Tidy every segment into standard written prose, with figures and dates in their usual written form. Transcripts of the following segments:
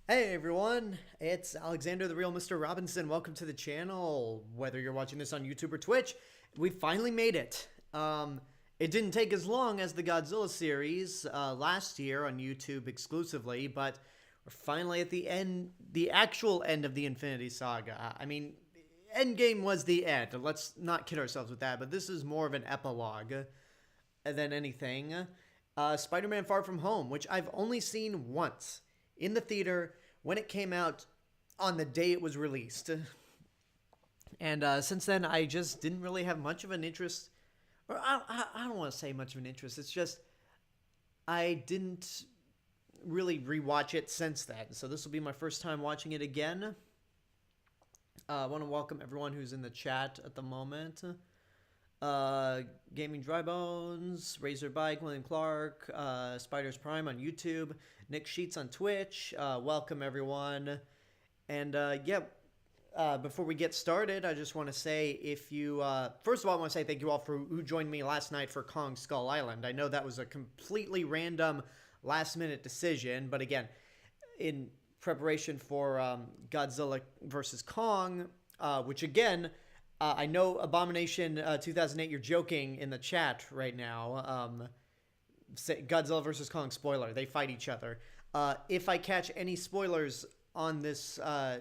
Hey everyone, it's Alexander the Real Mr. Robinson. Welcome to the channel. Whether you're watching this on YouTube or Twitch, we finally made it. It didn't take as long as the Godzilla series last year on YouTube exclusively, but we're finally at the end, the actual end of the Infinity Saga. I mean, Endgame was the end. Let's not kid ourselves with that, but this is more of an epilogue than anything. Spider-Man Far From Home, which I've only seen once in the theater when it came out on the day it was released. And since then, I just didn't really have much of an interest. Or I don't want to say much of an interest. It's just I didn't really rewatch it since then. So this will be my first time watching it again. I want to welcome everyone who's in the chat at the moment. Gaming Dry Bones, Razor Bike, William Clark, Spiders Prime on YouTube, Nick Sheets on Twitch. Welcome everyone. And before we get started, I just want to say if you first of all, I want to say thank you all for who joined me last night for Kong Skull Island. I know that was a completely random last minute decision, but again, in preparation for Godzilla versus Kong, which again, I know Abomination 2008, you're joking in the chat right now. Godzilla vs. Kong spoiler. They fight each other. If I catch any spoilers on this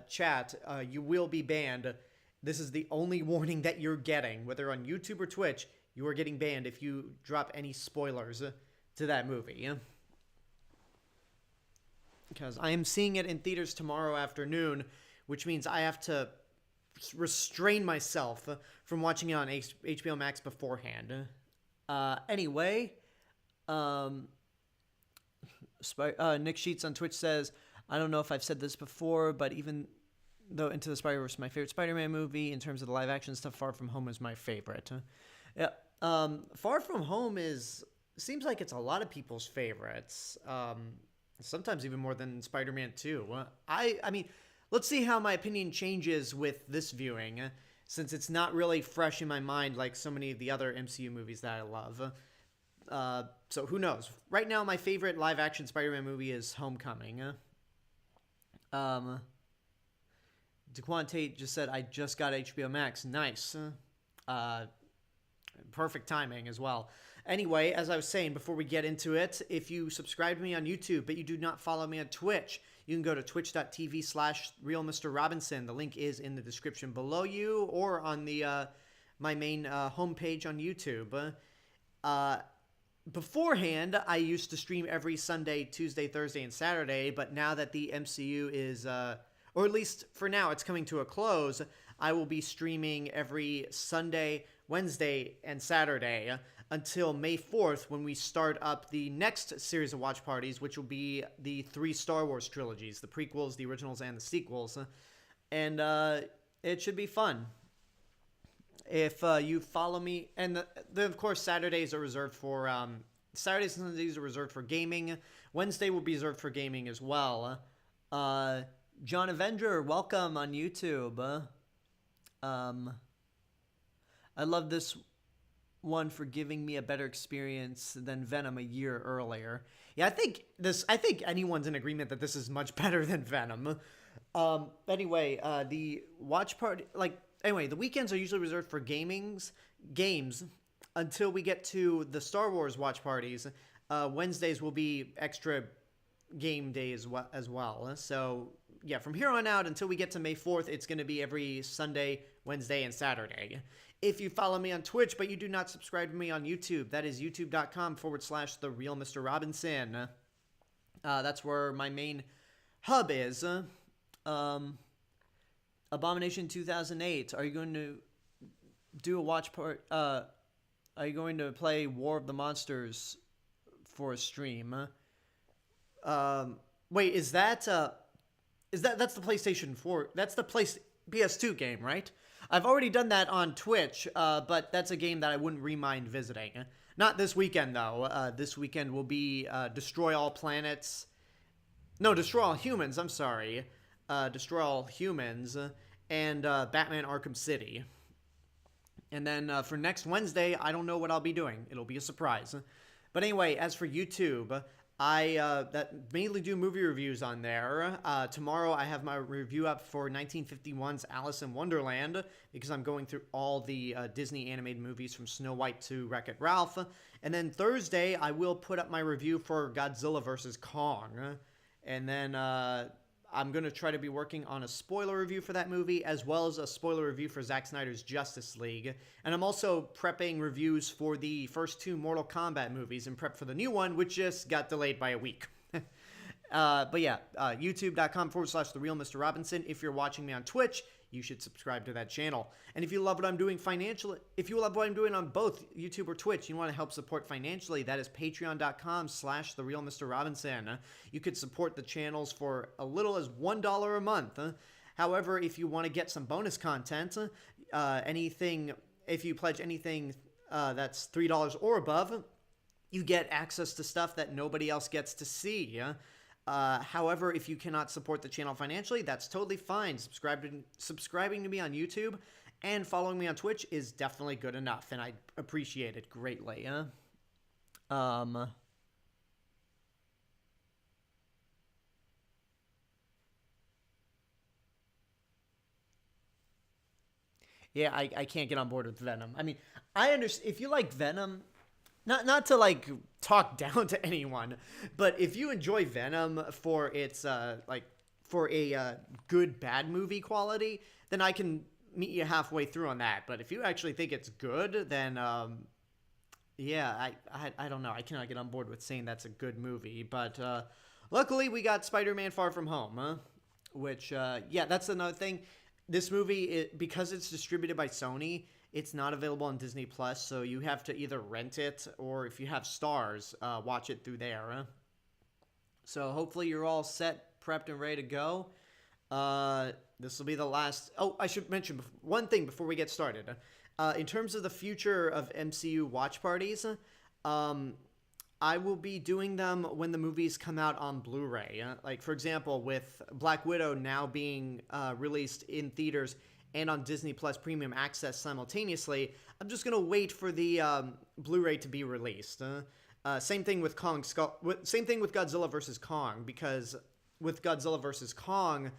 chat, you will be banned. This is the only warning that you're getting. Whether on YouTube or Twitch, you are getting banned if you drop any spoilers to that movie. Because I am seeing it in theaters tomorrow afternoon, which means I have to restrain myself from watching it on HBO Max beforehand. Anyway, Nick Sheets on Twitch says, I don't know if I've said this before, but even though Into the Spider-Verse is my favorite Spider-Man movie, in terms of the live action stuff, Far From Home is my favorite. Yeah, Far From Home seems like it's a lot of people's favorites. Sometimes even more than Spider-Man 2. I mean, let's see how my opinion changes with this viewing, since it's not really fresh in my mind like so many of the other MCU movies that I love. So who knows? Right now, my favorite live-action Spider-Man movie is Homecoming. DeQuan Tate just said, I just got HBO Max. Nice. Perfect timing as well. Anyway, as I was saying before we get into it, if you subscribe to me on YouTube but you do not follow me on Twitch, you can go to twitch.tv/RealMrRobinson. The link is in the description below you or on the my main homepage on YouTube. Beforehand, I used to stream every Sunday, Tuesday, Thursday, and Saturday, but now that the MCU is, or at least for now, it's coming to a close, I will be streaming every Sunday, Wednesday, and Saturday until May 4th when we start up the next series of watch parties, which will be the 3 Star Wars trilogies, the prequels, the originals, and the sequels. And it should be fun. If you follow me, and of course Saturdays are reserved for Saturdays and Sundays are reserved for gaming. Wednesday will be reserved for gaming as well. John Avenger, welcome on YouTube. I love this one for giving me a better experience than Venom a year earlier. Yeah, I think anyone's in agreement that this is much better than Venom. Anyway, the watch party, the weekends are usually reserved for games until we get to the Star Wars watch parties. Wednesdays will be extra game days as well. So, yeah, from here on out until we get to May 4th, it's going to be every Sunday, Wednesday, and Saturday. If you follow me on Twitch, but you do not subscribe to me on YouTube, that is youtube.com/TheRealMrRobinson. That's where my main hub is. Abomination 2008. Are you going to do a watch part? Are you going to play War of the Monsters for a stream? Wait, that's the PlayStation 4? That's the PS2 game, right? I've already done that on Twitch, but that's a game that I wouldn't remind visiting. Not this weekend, though. This weekend will be Destroy All Planets. No, Destroy All Humans, I'm sorry. Destroy All Humans, and Batman Arkham City. And then for next Wednesday, I don't know what I'll be doing. It'll be a surprise. But anyway, as for YouTube, that mainly do movie reviews on there. Tomorrow I have my review up for 1951's Alice in Wonderland because I'm going through all the Disney animated movies from Snow White to Wreck-It Ralph. And then Thursday I will put up my review for Godzilla vs. Kong. And then I'm going to try to be working on a spoiler review for that movie, as well as a spoiler review for Zack Snyder's Justice League. And I'm also prepping reviews for the first two Mortal Kombat movies and prep for the new one, which just got delayed by a week. But yeah, youtube.com/The Real Mr. Robinson. If you're watching me on Twitch, you should subscribe to that channel. And if you love what I'm doing financially, if you love what I'm doing on both YouTube or Twitch, you want to help support financially, that is patreon.com/The Real Mr. Robinson. You could support the channels for a little as $1 a month. However, if you want to get some bonus content, if you pledge anything that's $3 or above, you get access to stuff that nobody else gets to see. However, if you cannot support the channel financially, that's totally fine. Subscribing to me on YouTube and following me on Twitch is definitely good enough, and I appreciate it greatly. Yeah, I can't get on board with Venom. I mean, I understand if you like Venom. Not to like talk down to anyone, but if you enjoy Venom for its for a good bad movie quality, then I can meet you halfway through on that. But if you actually think it's good, then yeah, I don't know. I cannot get on board with saying that's a good movie. But luckily, we got Spider-Man: Far From Home, which yeah, that's another thing. This movie, because it's distributed by Sony, it's not available on Disney Plus, so you have to either rent it or if you have Starz, watch it through there. So hopefully you're all set, prepped, and ready to go. This will be the last... Oh, I should mention one thing before we get started. In terms of the future of MCU watch parties, I will be doing them when the movies come out on Blu-ray. Like, for example, with Black Widow now being released in theaters and on Disney Plus Premium Access simultaneously, I'm just gonna wait for the Blu-ray to be released. Same thing with same thing with Godzilla vs. Kong, because with Godzilla vs. Kong,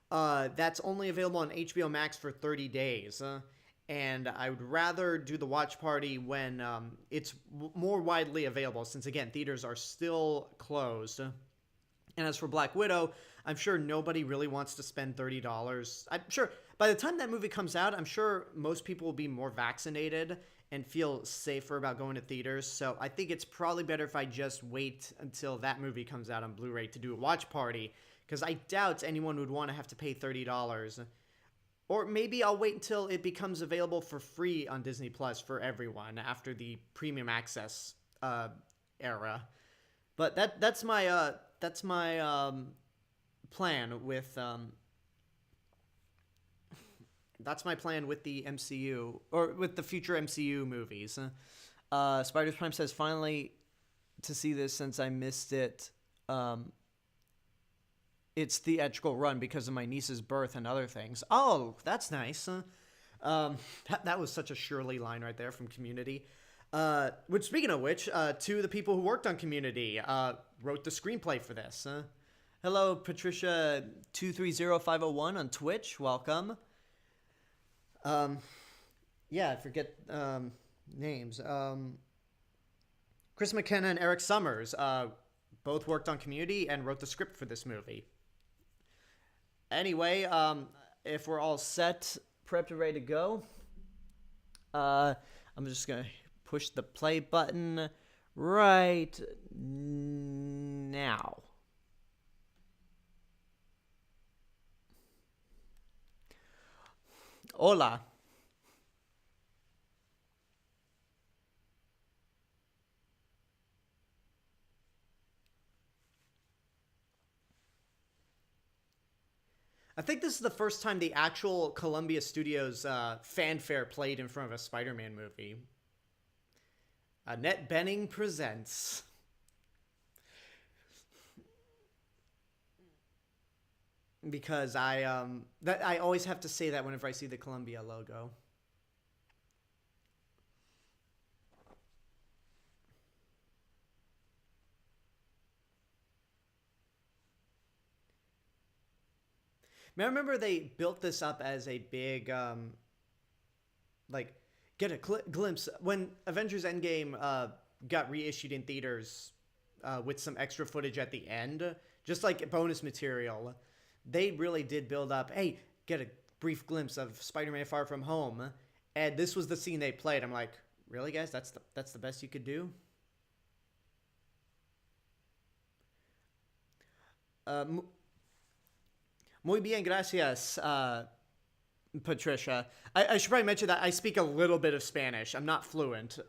that's only available on HBO Max for 30 days. And I would rather do the watch party when it's more widely available, since again, theaters are still closed. And as for Black Widow, I'm sure nobody really wants to spend $30. I'm sure by the time that movie comes out, I'm sure most people will be more vaccinated and feel safer about going to theaters. So I think it's probably better if I just wait until that movie comes out on Blu-ray to do a watch party, because I doubt anyone would want to have to pay $30. Or maybe I'll wait until it becomes available for free on Disney Plus for everyone after the premium access era. But that's my plan with that's my plan with the MCU, or with the future MCU movies. Spiders Prime says, finally to see this since I missed it. Its theatrical run because of my niece's birth and other things. Oh, that's nice. That was such a Shirley line right there from Community. Which, speaking of which, two of the people who worked on Community wrote the screenplay for this. Hello, Patricia 230501 on Twitch. Welcome. Yeah, I forget names. Chris McKenna and Eric Summers both worked on Community and wrote the script for this movie. Anyway, if we're all set, prepped and ready to go, I'm just going to push the play button right now. Hola. I think this is the first time the actual Columbia Studios fanfare played in front of a Spider-Man movie. Annette Bening presents. Because I always have to say that whenever I see the Columbia logo. Man, I remember they built this up as a big, like, get a glimpse when Avengers Endgame got reissued in theaters with some extra footage at the end, just like bonus material. They really did build up, hey, get a brief glimpse of Spider-Man Far From Home. And this was the scene they played. I'm like, really, guys? That's the best you could do? Muy bien, gracias, Patricia. I should probably mention that I speak a little bit of Spanish. I'm not fluent.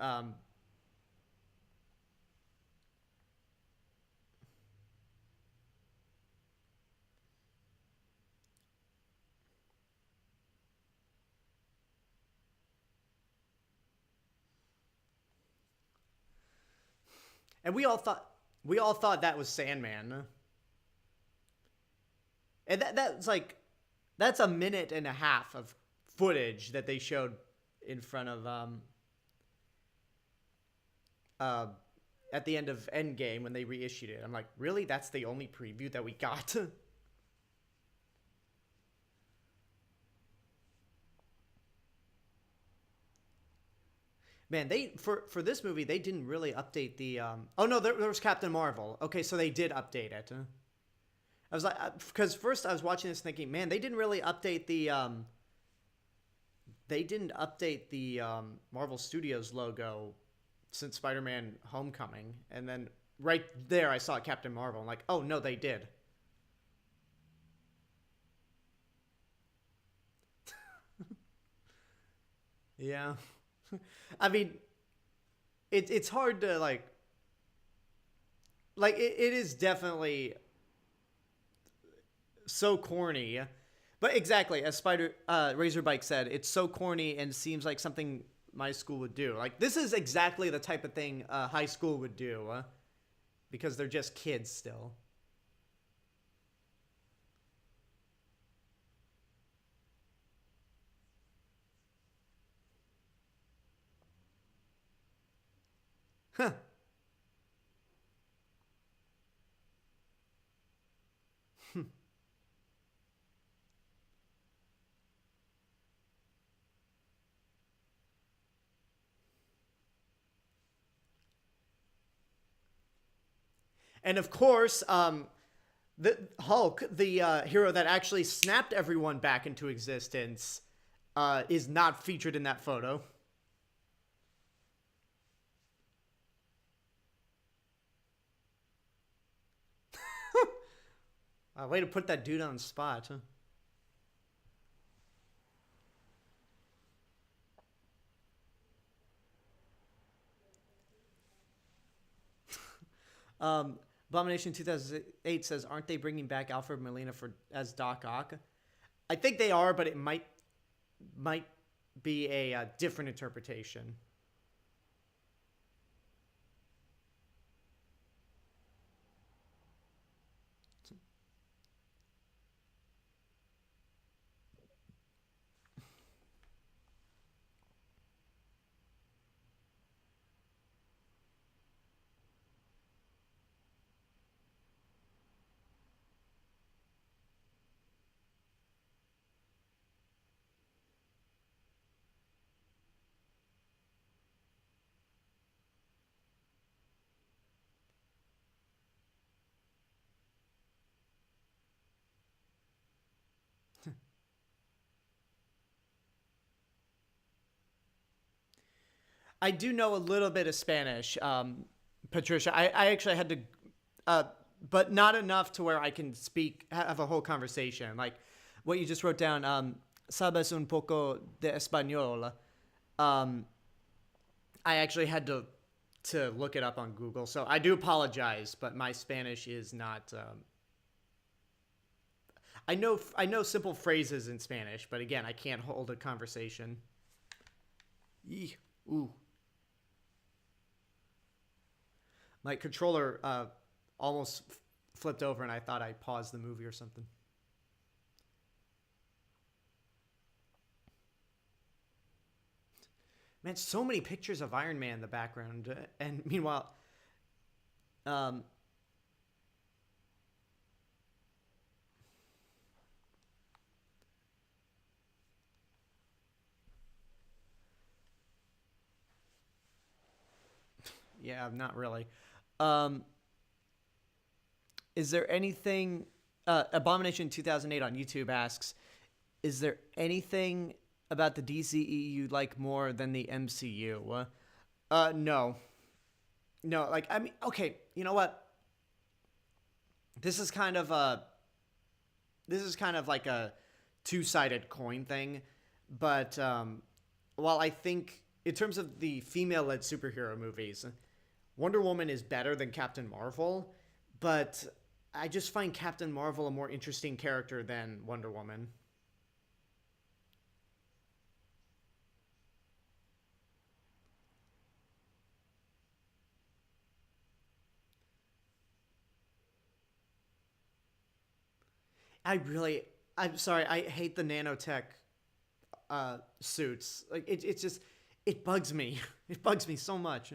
And we all thought that was Sandman. And that's like that's a minute and a half of footage that they showed in front of uh at the end of Endgame when they reissued it. I'm like, really? That's the only preview that we got? Man, they for this movie they didn't really update the oh no, there was Captain Marvel. Okay, so they did update it. I was like, because first I was watching this thinking, man, they didn't update the Marvel Studios logo since Spider-Man Homecoming, and then right there I saw Captain Marvel. I'm like, oh no, they did. Yeah, I mean, it's hard to it is definitely so corny. But exactly, as Spider Razorbike said, it's so corny and seems like something my school would do. Like this is exactly the type of thing high school would do, because they're just kids still. Huh. And of course, the Hulk, the hero that actually snapped everyone back into existence, is not featured in that photo. Way to put that dude on the spot. Huh? Um, Abomination 2008 says, "Aren't they bringing back Alfred Molina for as Doc Ock?" I think they are, but it might be a different interpretation. I do know a little bit of Spanish, Patricia. I actually had to, uh, but not enough to where I can speak, have a whole conversation. Like what you just wrote down, sabes un poco de español. Um, I actually had to look it up on Google, so I do apologize, but my Spanish is not. I know simple phrases in Spanish, but again, I can't hold a conversation. Eeh, ooh. My controller almost flipped over, and I thought I paused the movie or something. Man, so many pictures of Iron Man in the background, and meanwhile, um, Yeah, not really. Um, is there anything? Abomination 2008 on YouTube asks, "Is there anything about the DCE you like more than the MCU?" No, no. Like, I mean, okay, you know what? This is kind of a this is kind of like a two-sided coin thing, but while I think in terms of the female-led superhero movies, Wonder Woman is better than Captain Marvel, but I just find Captain Marvel a more interesting character than Wonder Woman. I really, I'm sorry, I hate the nanotech suits. Like it just, it bugs me. It bugs me so much.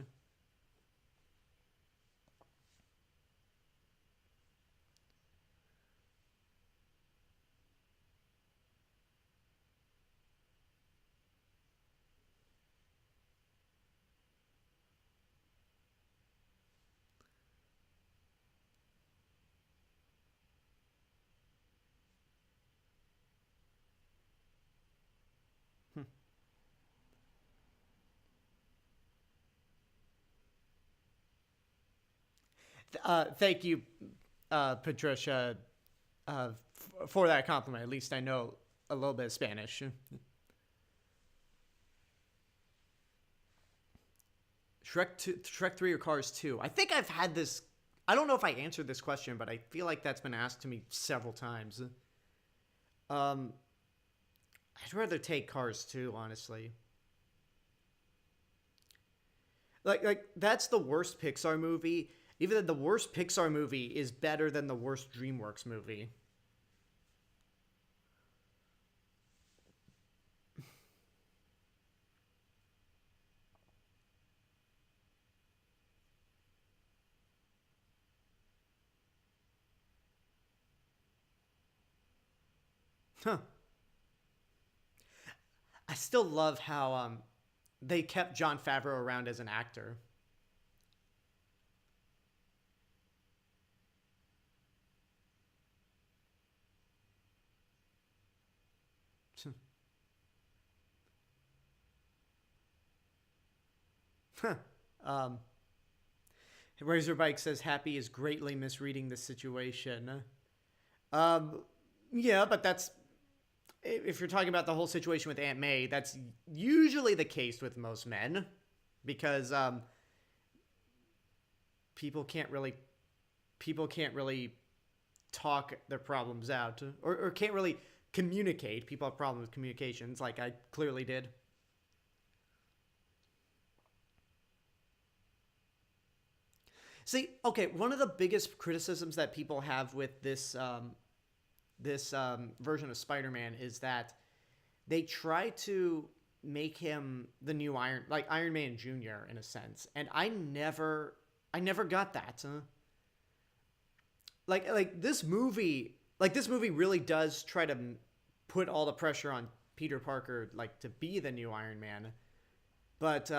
Thank you, Patricia, for that compliment. At least I know a little bit of Spanish. Shrek 3 or Cars 2? I think I've had this. I don't know if I answered this question, but I feel like that's been asked to me several times. Um, I'd rather take Cars 2, honestly. Like that's the worst Pixar movie. Even the worst Pixar movie is better than the worst DreamWorks movie. Huh. I still love how they kept Jon Favreau around as an actor. um, Razorбike says Happy is greatly misreading the situation. Um, yeah, but that's if you're talking about the whole situation with Aunt May, that's usually the case with most men because people can't really people can't really talk their problems out or can't really communicate. People have problems with communications, like I clearly did. See, okay, one of the biggest criticisms that people have with this version of Spider-Man is that they try to make him the new Iron Man Jr. in a sense, and I never got that. This movie really does try to put all the pressure on Peter Parker like to be the new Iron Man, but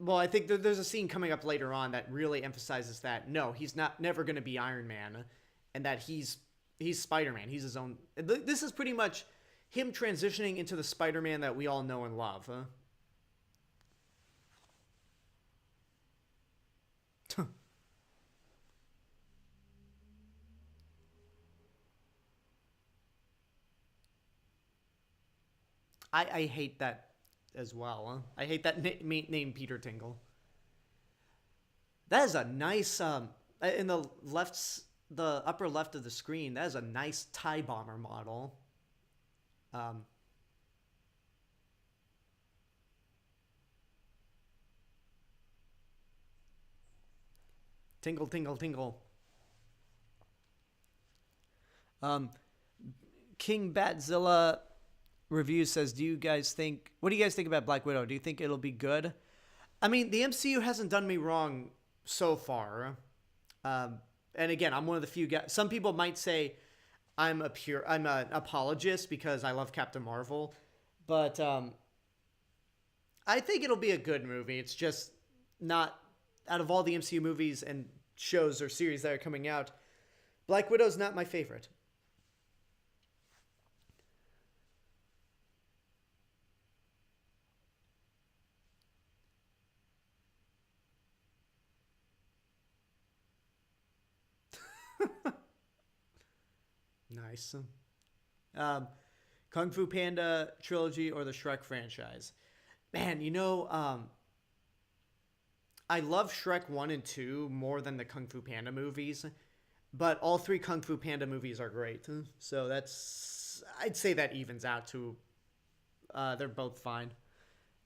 well, I think there's a scene coming up later on that really emphasizes that no, he's not never going to be Iron Man, and that he's Spider-Man. He's his own. This is pretty much him transitioning into the Spider-Man that we all know and love. Huh? I hate that as well. Huh? I hate that name Peter Tingle. That is a nice in the upper left of the screen. That is a nice tie bomber model. Um, tingle tingle tingle. Um, King Batzilla review says, "Do you guys think? What do you guys think about Black Widow? Do you think it'll be good?" I mean, the MCU hasn't done me wrong so far. And again, I'm one of the few guys. Some people might say I'm an apologist because I love Captain Marvel, but I think it'll be a good movie. It's just not out of all the MCU movies and shows or series that are coming out, Black Widow's not my favorite. Nice. Um, Kung Fu Panda trilogy or the Shrek franchise? Man, I love Shrek 1 and 2 more than the Kung Fu Panda movies, but all three Kung Fu Panda movies are great. So I'd say that evens out to, they're both fine.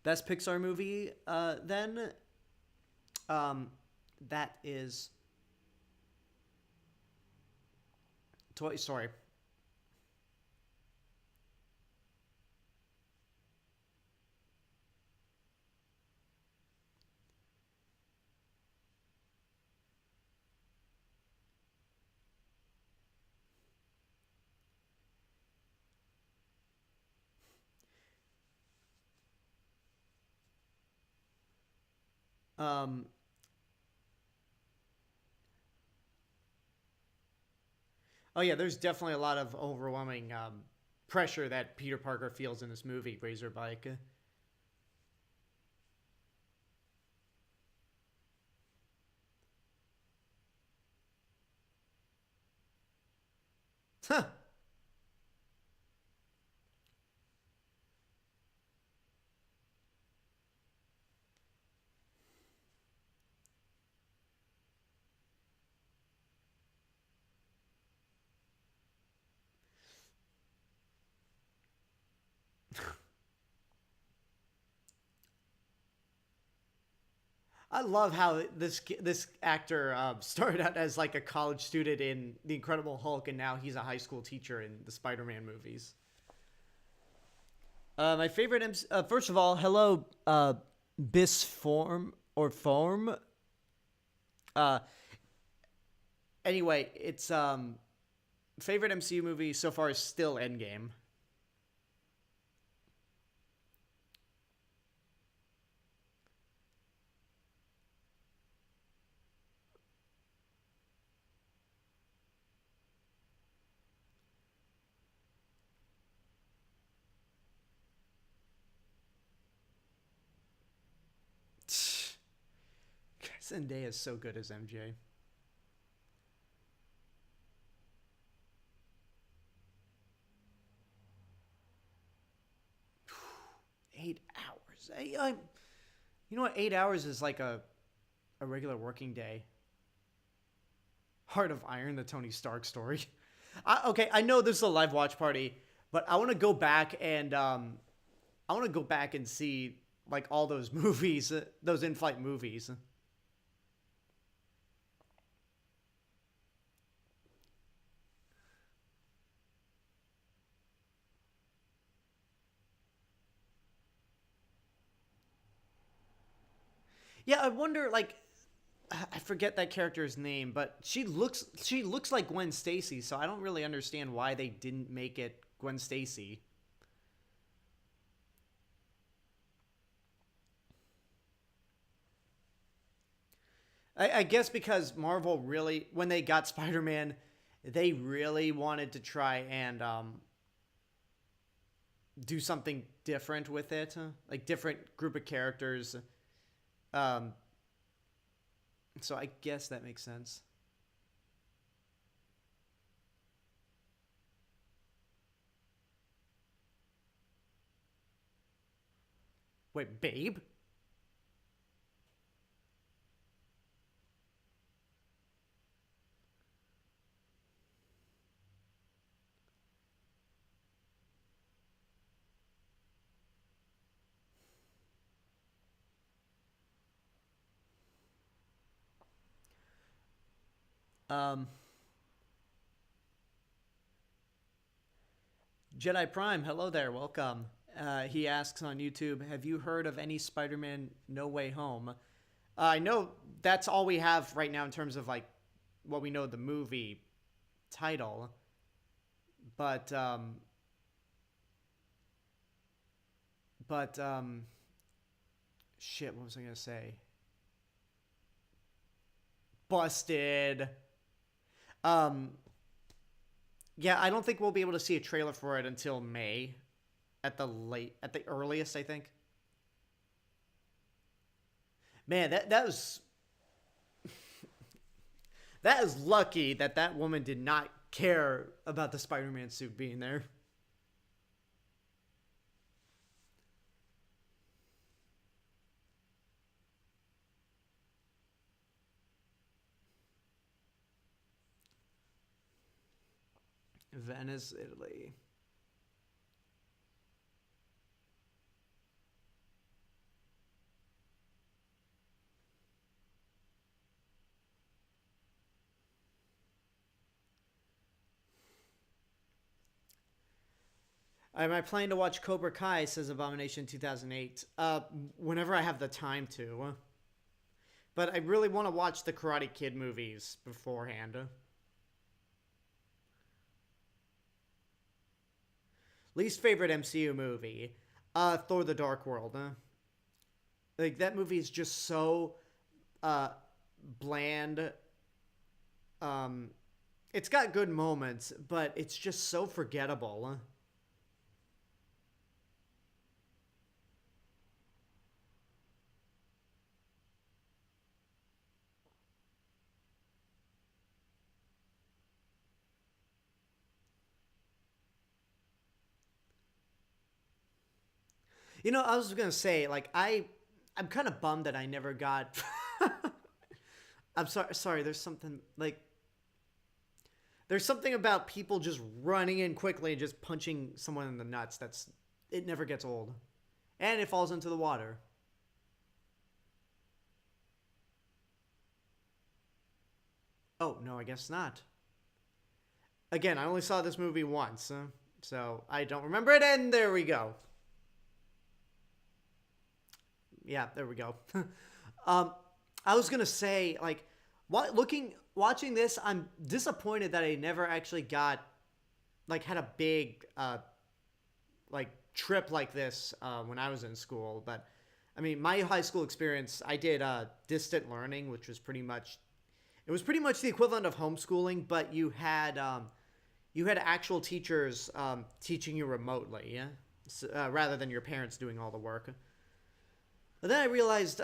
Best Pixar movie, then, that is Toy Story. Um, oh yeah, there's definitely a lot of overwhelming pressure that Peter Parker feels in this movie, Razorback. Huh. I love how this actor started out as like a college student in The Incredible Hulk, and now he's a high school teacher in the Spider-Man movies. My favorite, first of all, hello, Bisform or Form. Uh, anyway, it's favorite MCU movie so far is still Endgame. Zendaya is so good as MJ. 8 hours. You know what? 8 hours is like a regular working day. Heart of Iron, the Tony Stark story. Okay, I know this is a live watch party, but I want to go back and see like all those movies, those in-flight movies. Yeah, I wonder like I forget that character's name, but she looks like Gwen Stacy, so I don't really understand why they didn't make it Gwen Stacy. I guess because Marvel really, when they got Spider-Man, they really wanted to try and do something different with it, like different group of characters. Um, so I guess that makes sense. Wait, Babe? Um, Jedi Prime, hello there, welcome. He asks on YouTube, have you heard of any Spider-Man No Way Home? I know that's all we have right now in terms of like what we know the movie title, but but shit, what was I gonna say? busted. Um, yeah, I don't think we'll be able to see a trailer for it until May, at the earliest, I think. Man, that was that is lucky that that woman did not care about the Spider-Man suit being there. Venice, Italy. Am I planning to watch Cobra Kai? Says Abomination 2008. Whenever I have the time to. But I really want to watch the Karate Kid movies beforehand. Least favorite MCU movie? Thor: The Dark World. Like that movie is just so uh bland. Um, it's got good moments, but it's just so forgettable. You know, I was gonna say, like, I'm kind of bummed that I never got. I'm sorry. Sorry, there's something like there's something about people just running in quickly and just punching someone in the nuts. That's it never gets old, and it falls into the water. Oh no, I guess not. Again, I only saw this movie once, so I don't remember it. And there we go. Yeah, there we go. um, I was gonna say, like, watching this, I'm disappointed that I never actually got like had a big like trip like this when I was in school. But I mean, my high school experience, I did distant learning, which was pretty much it was pretty much the equivalent of homeschooling, but you had actual teachers teaching you remotely, yeah, rather than your parents doing all the work. But then I realized,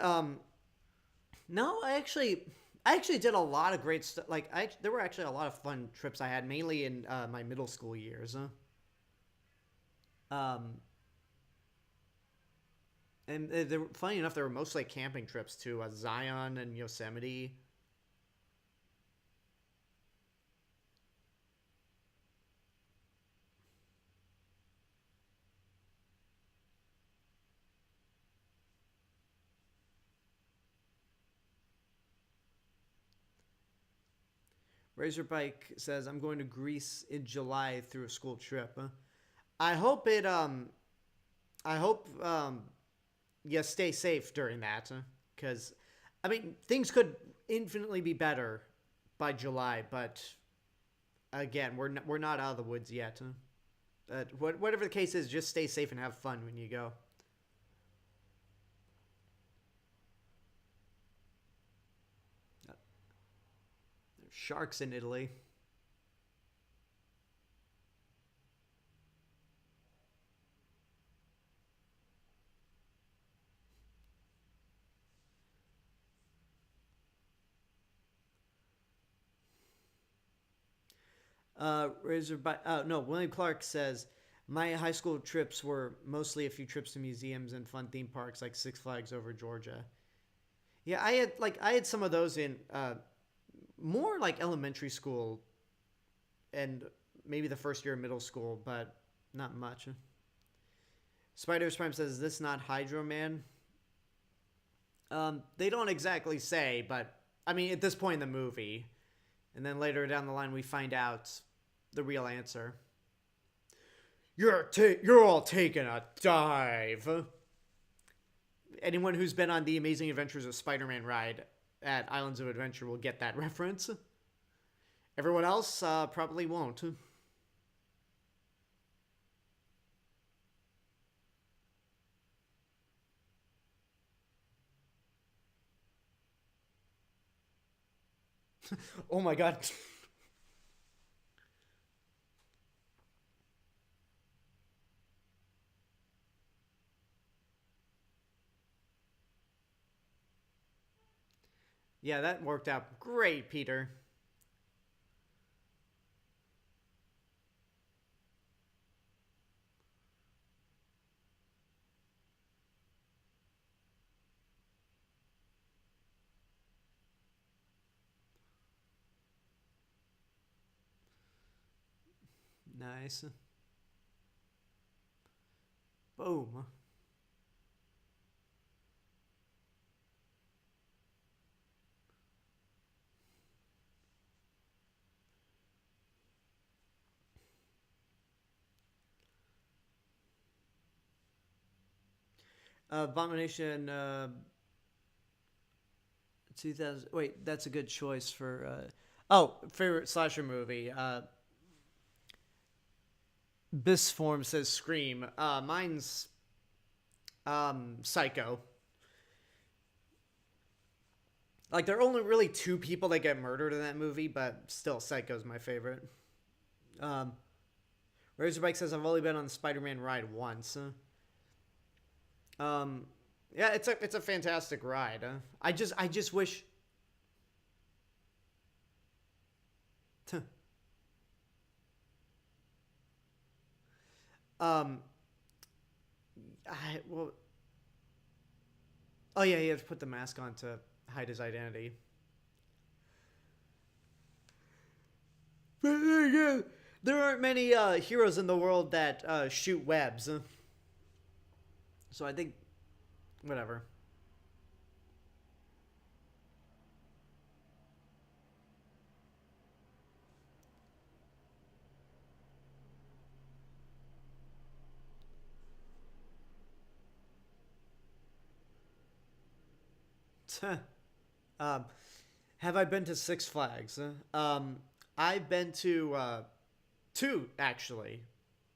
no, I actually did a lot of great stuff. Like, there were actually a lot of fun trips I had, mainly in my middle school years. Um, and they were, funny enough, they were mostly camping trips to Zion and Yosemite. Razorbike says, "I'm going to Greece in July through a school trip." I hope it. I hope you stay safe during that, because I mean things could infinitely be better by July, but again, we're not out of the woods yet. But whatever the case is, just stay safe and have fun when you go. There's sharks in Italy. Razorback. No, William Clark says my high school trips were mostly a few trips to museums and fun theme parks like Six Flags over Georgia. Yeah, I had some of those in more like elementary school and maybe the first year of middle school, but not much. Spider's Prime says, "Is this not Hydro Man?" They don't exactly say, but I mean, at this point in the movie, and then later down the line, we find out the real answer. You're all taking a dive. Anyone who's been on the Amazing Adventures of Spider-Man ride at Islands of Adventure will get that reference. Everyone else probably won't. Oh my god. Yeah, that worked out great, Peter. Nice. Boom. Abomination 2000. Wait, that's a good choice for. Oh, favorite slasher movie. Bisform says Scream. Mine's Psycho. Like, there are only really two people that get murdered in that movie, but still, Psycho's my favorite. Um, Razorback says I've only been on the Spider-Man ride once. Um, yeah, it's a fantastic ride. I just wish. um, I well, oh yeah, he has to put the mask on to hide his identity. But again, there aren't many heroes in the world that shoot webs, so I think whatever. um, have I been to Six Flags? I've been to two actually.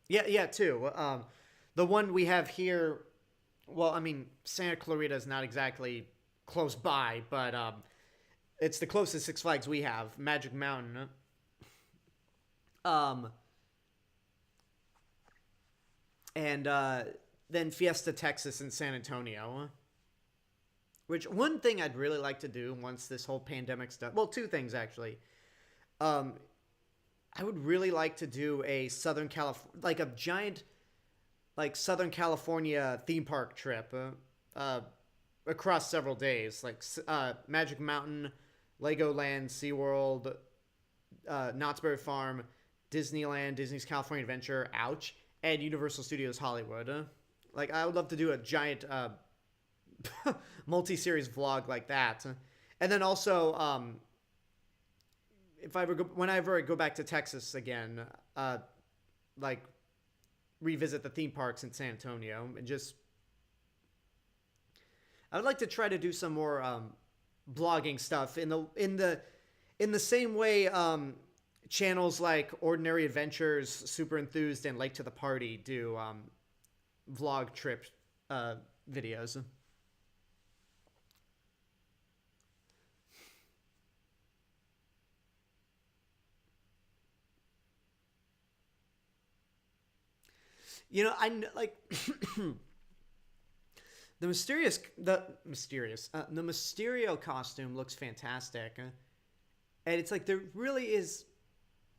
Yeah, yeah, two. The one we have here. Well, I mean, Santa Clarita is not exactly close by, but it's the closest Six Flags we have. Magic Mountain. Um, and then Fiesta Texas in San Antonio. Which one thing I'd really like to do once this whole pandemic stuff. Well, two things actually. Um, I would really like to do a Southern California, like a giant, like Southern California theme park trip across several days, like Magic Mountain, Legoland, SeaWorld, Knott's Berry Farm, Disneyland, Disney's California Adventure, ouch, and Universal Studios Hollywood. Like, I would love to do a giant multi-series vlog like that. And then also, if I ever go, whenever I go back to Texas again, like revisit the theme parks in San Antonio and just, I would like to try to do some more blogging stuff in the same way channels like Ordinary Adventures, Super Enthused, and Late to the Party do vlog trip videos. I like the Mysterio costume looks fantastic, and it's like there really is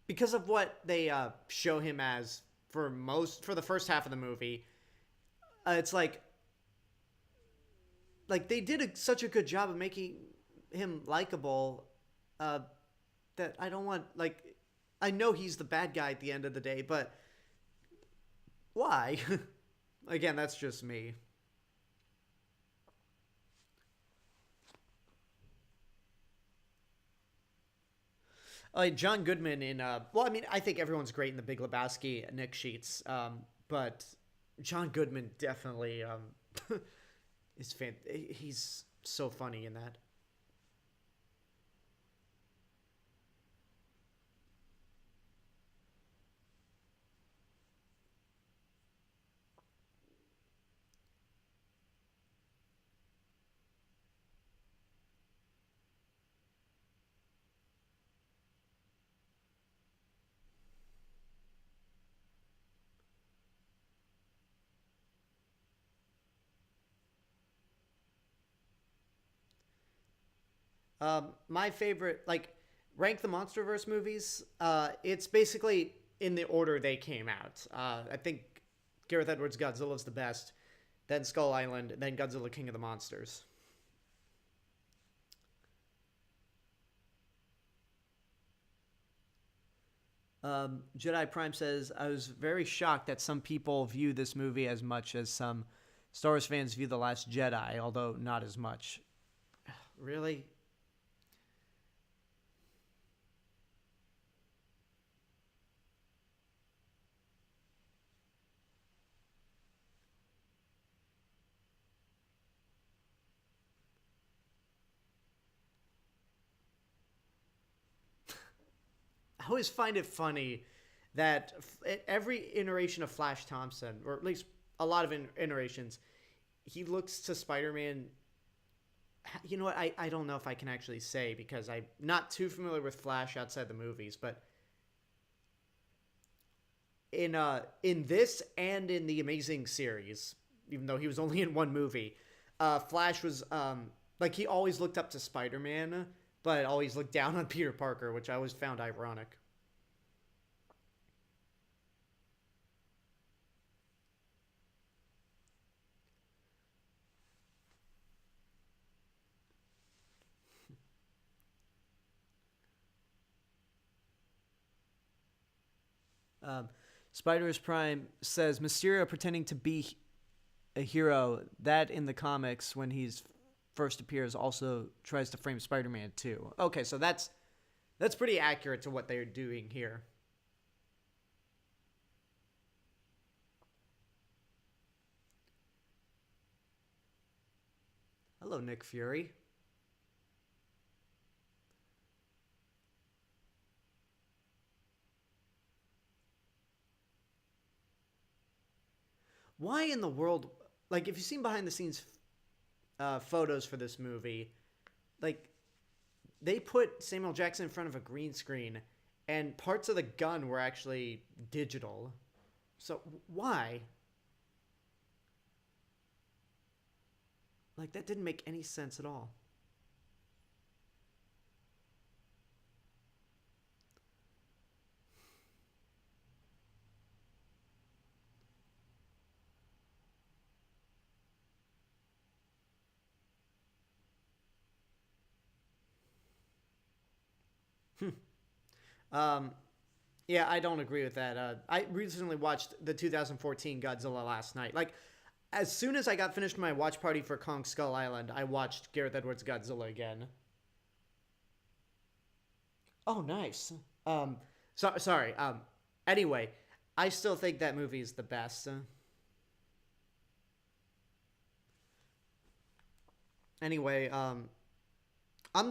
because of what they show him as for the first half of the movie. It's like they did such a good job of making him likable uh, that I don't want like I know he's the bad guy at the end of the day, but why? Again, that's just me. Like John Goodman in well, I mean, I think everyone's great in The Big Lebowski, Nick Sheets, but John Goodman definitely he's so funny in that. My favorite, like, rank the MonsterVerse movies. It's basically in the order they came out. I think Gareth Edwards' Godzilla's the best, then Skull Island, then Godzilla King of the Monsters. Jedi Prime says, I was very shocked that some people view this movie as much as some Star Wars fans view The Last Jedi, although not as much. Really? I always find it funny that every iteration of Flash Thompson, or at least a lot of iterations, he looks to Spider-Man. You know what? I don't know if I can actually say because I'm not too familiar with Flash outside the movies, but in this and in the Amazing series, even though he was only in one movie, Flash was like he always looked up to Spider-Man, but always looked down on Peter Parker, which I always found ironic. Um, Spider's Prime says Mysterio pretending to be a hero that in the comics when he's first appears also tries to frame Spider-Man too. Okay, so that's pretty accurate to what they're doing here. Hello, Nick Fury. Why in the world? Like, if you've seen behind the scenes photos for this movie, like they put Samuel Jackson in front of a green screen, and parts of the gun were actually digital. So why? Like that didn't make any sense at all. Um, yeah, I don't agree with that. I recently watched the 2014 Godzilla last night. Like, as soon as I got finished my watch party for Kong Skull Island, I watched Gareth Edwards' Godzilla again. Oh, nice. Sorry. Anyway, I still think that movie is the best. Anyway, I'm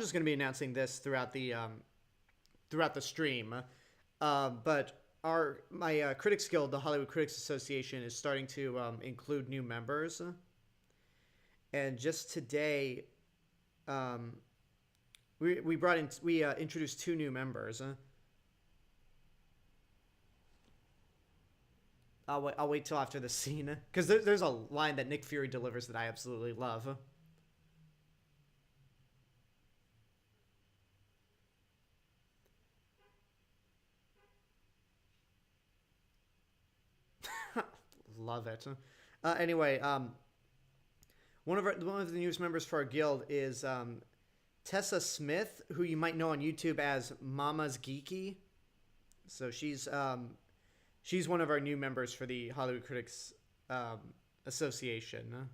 just gonna be announcing this throughout the stream. But our my Critics Guild, the Hollywood Critics Association, is starting to include new members. And just today, um, we introduced two new members. I'll wait till after the scene because there's a line that Nick Fury delivers that I absolutely love. Love it. Anyway, one of the newest members for our guild is Tessa Smith, who you might know on YouTube as Mama's Geeky. So she's one of our new members for the Hollywood Critics um, Association.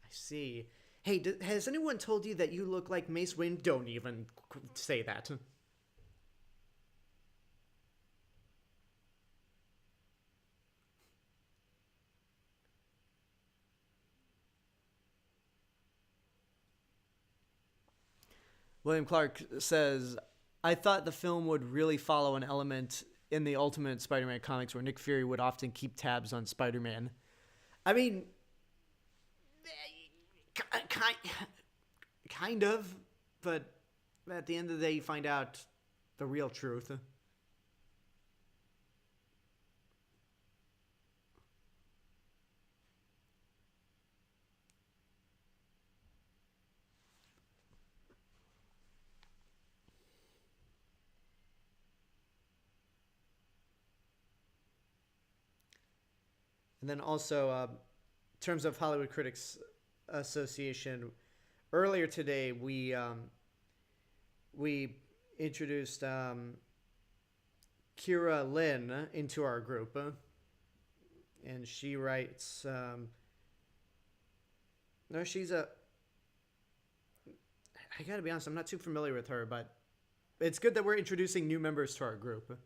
I see. Hey, has anyone told you that you look like Mace Windu? Don't even say that. William Clark says, I thought the film would really follow an element in the Ultimate Spider Man comics where Nick Fury would often keep tabs on Spider Man. I mean, kind of, but at the end of the day, you find out The real truth. And then also, in terms of Hollywood Critics Association, earlier today we introduced Kira Lynn into our group, and she writes. No, she's a. I gotta be honest, I'm not too familiar with her, but it's good that we're introducing new members to our group.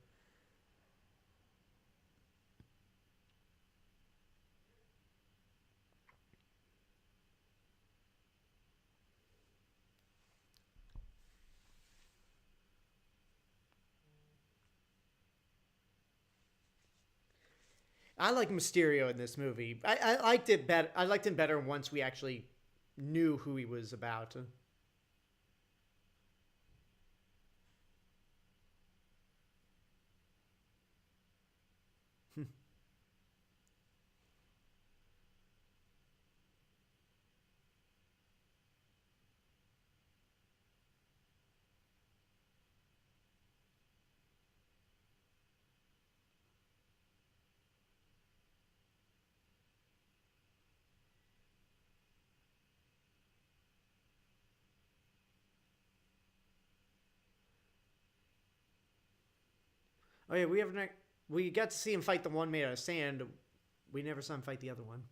I like Mysterio in this movie. I liked it better. I liked him better once we actually knew who he was about. Oh yeah, we got to see him fight the one made out of sand. We never saw him fight the other one.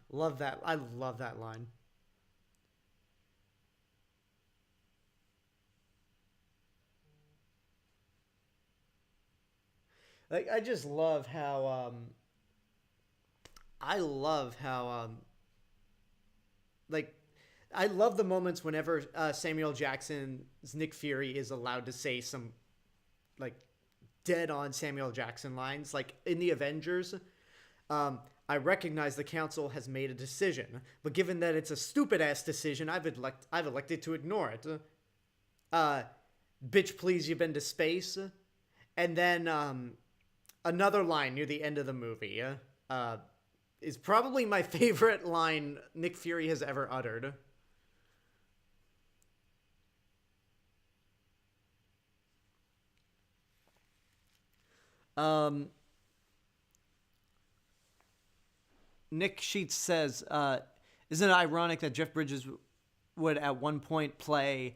Love that. I love that line. Like I just love how I love how like I love the moments whenever Samuel Jackson's Nick Fury is allowed to say some like dead on Samuel Jackson lines. Like in the Avengers, I recognize the council has made a decision, but given that it's a stupid ass decision, I've elected to ignore it. Uh, Bitch, please, you've been to space. And then another line near the end of the movie is probably my favorite line Nick Fury has ever uttered. Um, Nick Sheets says, "Isn't it ironic that Jeff Bridges would at one point play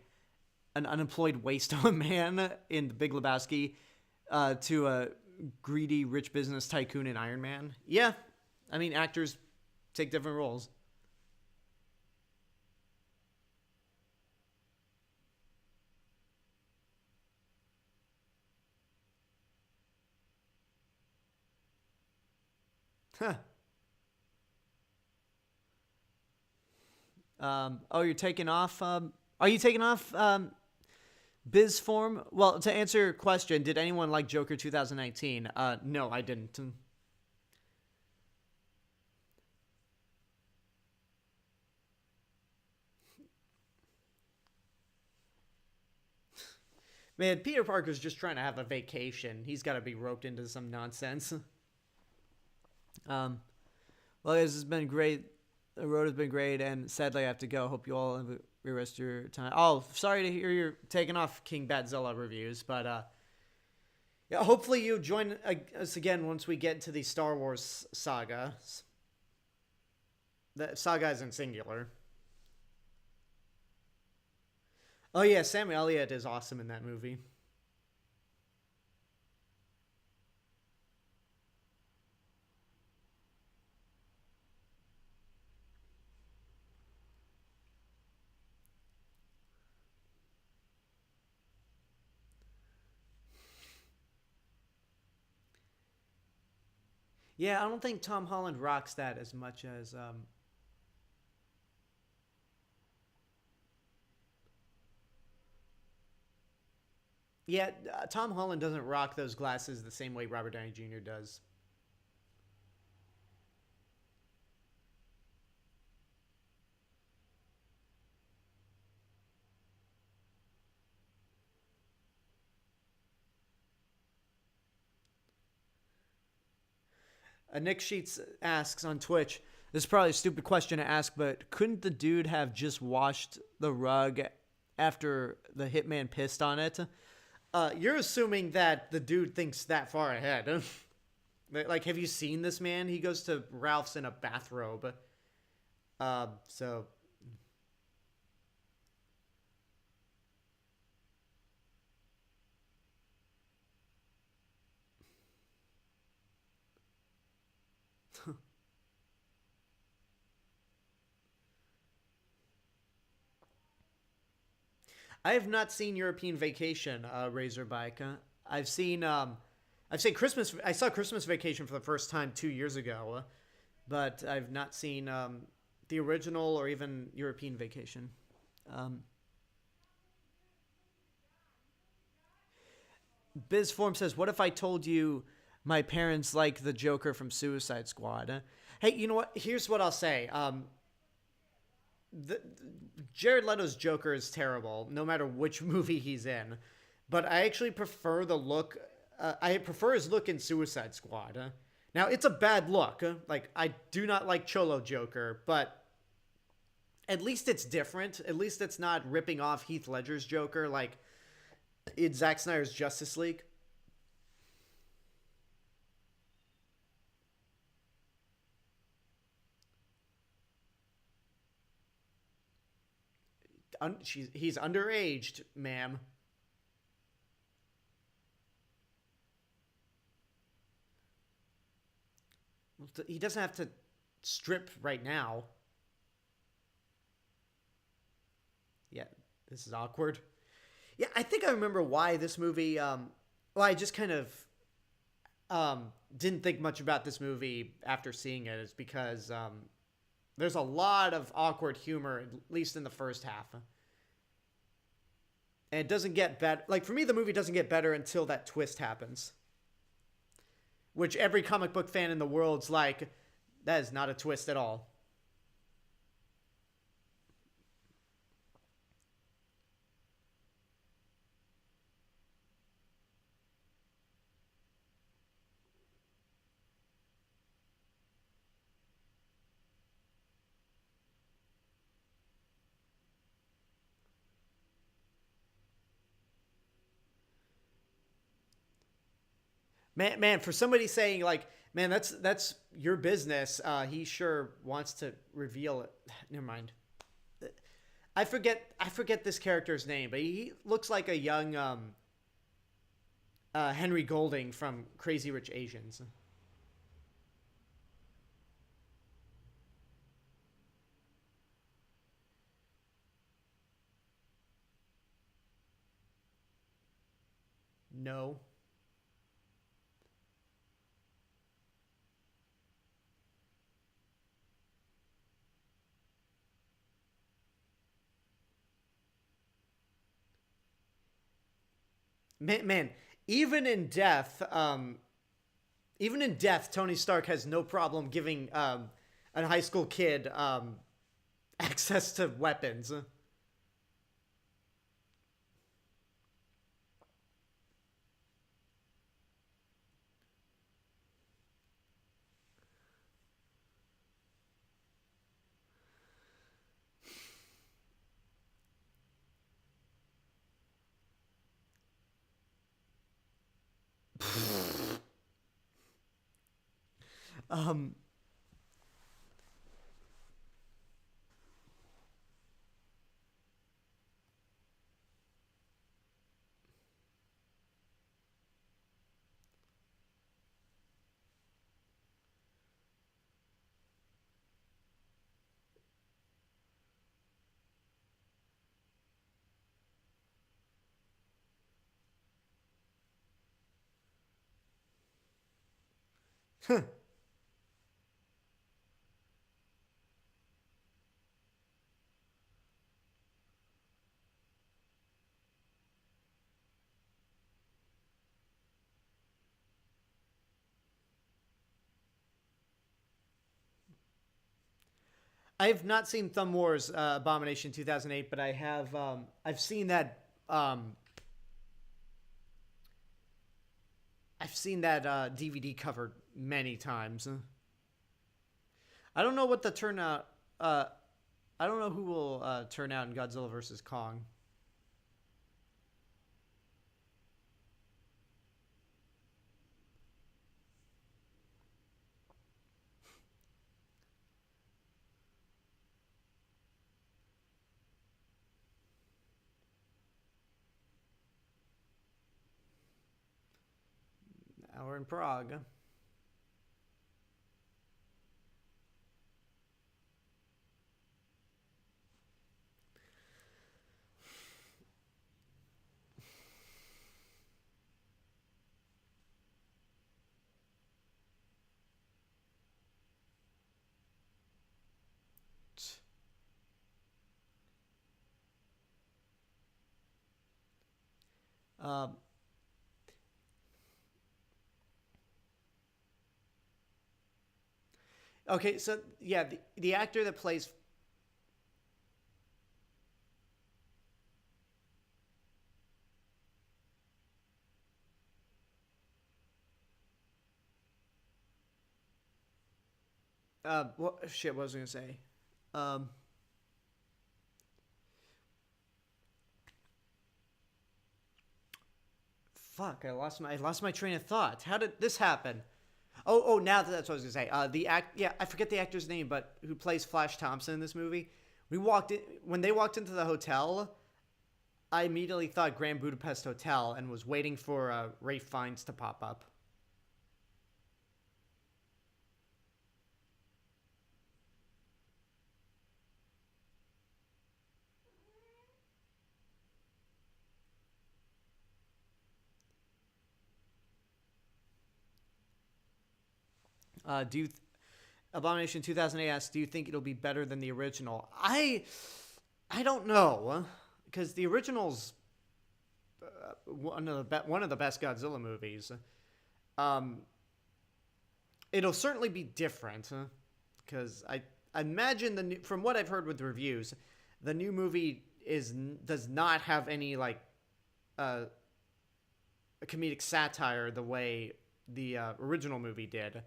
an unemployed waste of a man in The Big Lebowski to a greedy rich business tycoon in Iron Man?" Yeah, I mean actors take different roles. Huh. Oh, you're taking off. Are you taking off Biz form? Well, to answer your question, did anyone like Joker 2019? No, I didn't. Man, Peter Parker's just trying to have a vacation. He's got to be roped into some nonsense. Um, well, this has been great. The road has been great, and sadly, I have to go. Hope you all have a great rest of your time. Oh, sorry to hear you're taking off King Badzilla reviews, but yeah, hopefully you join us again once we get to the Star Wars saga. The saga is in singular. Oh yeah, Sam Elliott is awesome in that movie. Yeah, I don't think Tom Holland rocks that as much as yeah, Tom Holland doesn't rock those glasses the same way Robert Downey Jr. does. Nick Sheets asks on Twitch, this is probably a stupid question to ask, but couldn't the dude have just washed the rug after the hitman pissed on it? You're assuming that the dude thinks that far ahead. Like, have you seen this man? He goes to Ralph's in a bathrobe. So I have not seen European Vacation, Razorback. I've seen Christmas. I saw Christmas Vacation for the first time 2 years ago, but I've not seen the original or even European Vacation. Um, Bizform says, "What if I told you my parents like the Joker from Suicide Squad?" Hey, you know what? Here's what I'll say. The, Jared Leto's Joker is terrible, no matter which movie he's in. But I actually prefer the look. I prefer his look in Suicide Squad. Now it's a bad look. Like I do not like Cholo Joker, but at least it's different. At least it's not ripping off Heath Ledger's Joker like in Zack Snyder's Justice League. He's underaged, ma'am. He doesn't have to strip right now. Yeah, this is awkward. Yeah, I think I remember why this movie. Well, I just kind of didn't think much about this movie after seeing it. Is because there's a lot of awkward humor, at least in the first half, and it doesn't get better. Like for me, the movie doesn't get better until that twist happens, which every comic book fan in the world's like, that is not a twist at all. Man, for somebody saying like, man, that's your business. He sure wants to reveal it. Never mind. I forget this character's name, but he looks like a young Henry Golding from Crazy Rich Asians. No, man. Even in death, even in death, Tony Stark has no problem giving a high school kid access to weapons. Um, I've not seen Thumb Wars Abomination 2008, but I have I've seen that DVD cover many times. I don't know what the turnout. I don't know who will turn out in Godzilla versus Kong. Now we're in Prague. Um, okay, so yeah, the actor that plays what shit what was I gonna say? Um, Fuck, I lost my train of thought. How did this happen? Now that's what I was gonna say. Yeah, I forget the actor's name, but who plays Flash Thompson in this movie. We walked in when they walked into the hotel. I immediately thought Grand Budapest Hotel and was waiting for Rafe Fiennes to pop up. Do you Abomination 2008 asks, do you think it'll be better than the original? I don't know, because the original's one of the best Godzilla movies. Um, it'll certainly be different, because I imagine from what I've heard with the reviews, the new movie does not have any like uh, comedic satire the way the original movie did,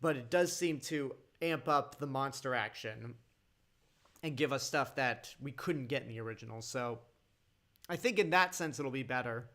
but it does seem to amp up the monster action and give us stuff that we couldn't get in the original. So I think in that sense it'll be better.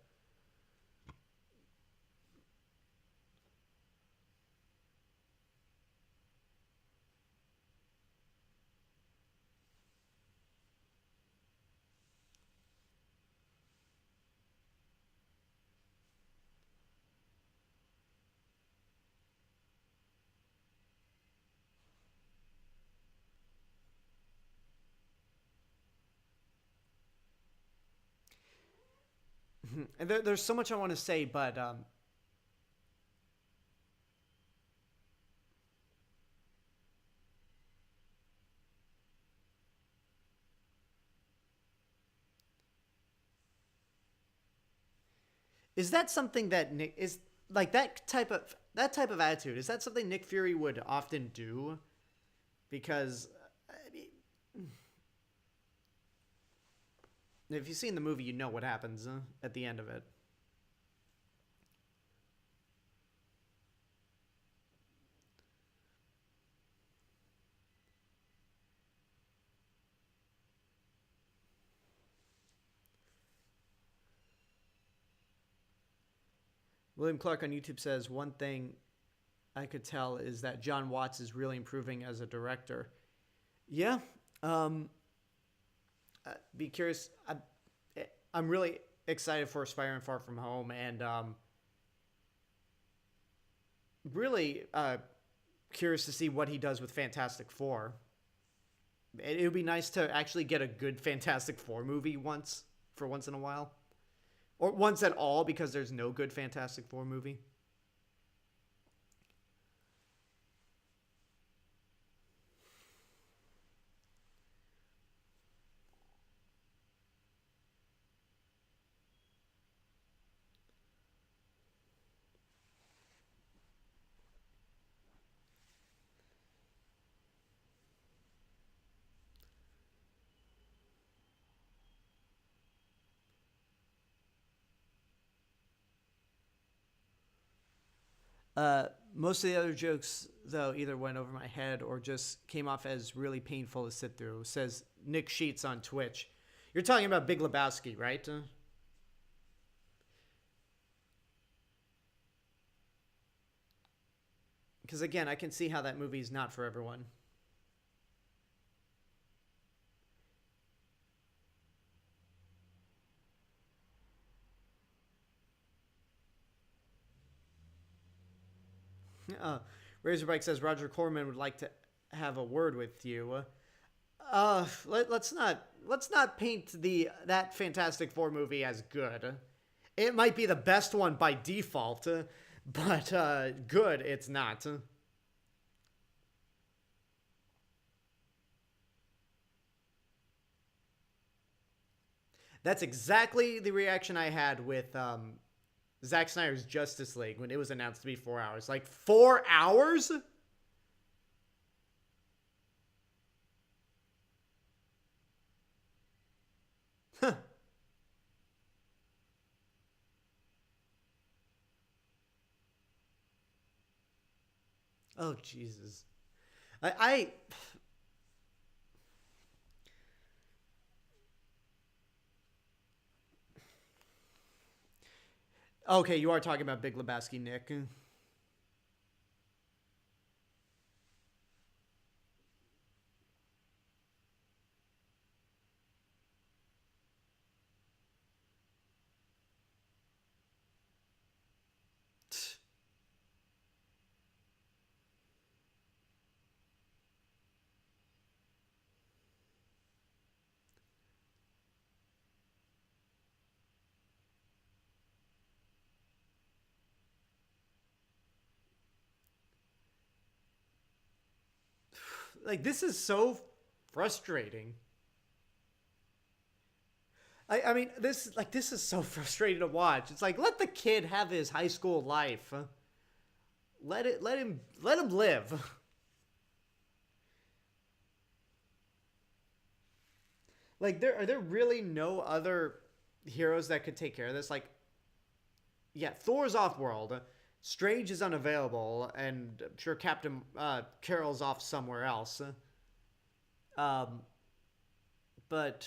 And there's so much I want to say, but is that something that Nick is like that type of attitude? Is that something Nick Fury would often do? Because I mean, if you've seen the movie, you know what happens at the end of it. William Clark on YouTube says one thing I could tell is that Jon Watts is really improving as a director. Yeah, um, be curious. I'm really excited for Spider-Man: Far From Home, and really curious to see what he does with Fantastic Four. It would be nice to actually get a good Fantastic Four movie once in a while, or once at all, because there's no good Fantastic Four movie. Most of the other jokes, though, either went over my head or just came off as really painful to sit through, says Nick Sheets on Twitch. You're talking about Big Lebowski, right? Because, again, I can see how that movie's not for everyone. Razorback says Roger Corman would like to have a word with you. Let's not paint that Fantastic Four movie as good. It might be the best one by default, but good it's not. That's exactly the reaction I had with Zack Snyder's Justice League when it was announced to be 4 hours. Like, 4 hours? Huh. Oh, Jesus. I okay, you are talking about Big Lebowski, Nick. Like, this is so frustrating. I mean, this is so frustrating to watch. It's like, let the kid have his high school life. Let him live. Like, there really no other heroes that could take care of this? Like, yeah, Thor's off world. Strange is unavailable, and I'm sure Captain Carol's off somewhere else. Um, but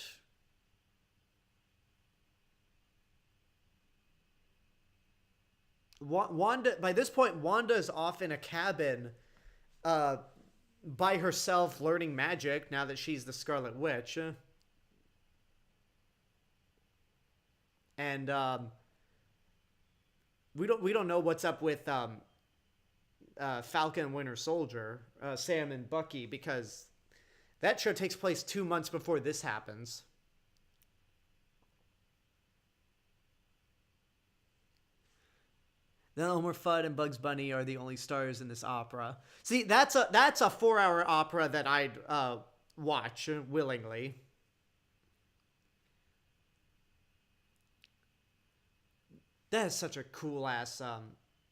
Wanda, by this point, Wanda's off in a cabin, uh, by herself, learning magic. Now that she's the Scarlet Witch, and we don't know what's up with Falcon and Winter Soldier, Sam and Bucky, because that show takes place 2 months before this happens. Then Elmer Fudd and Bugs Bunny are the only stars in this opera. See, that's a 4 hour opera that I'd watch willingly. That is such a cool ass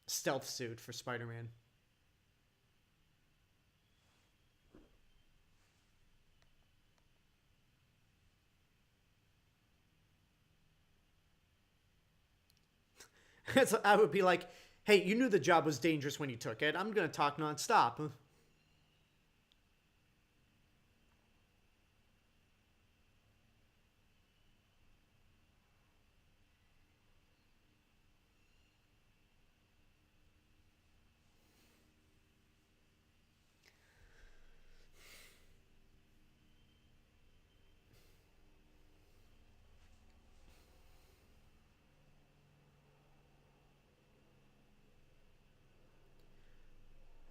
stealth suit for Spider-Man. I would be like, hey, you knew the job was dangerous when you took it. I'm gonna talk nonstop.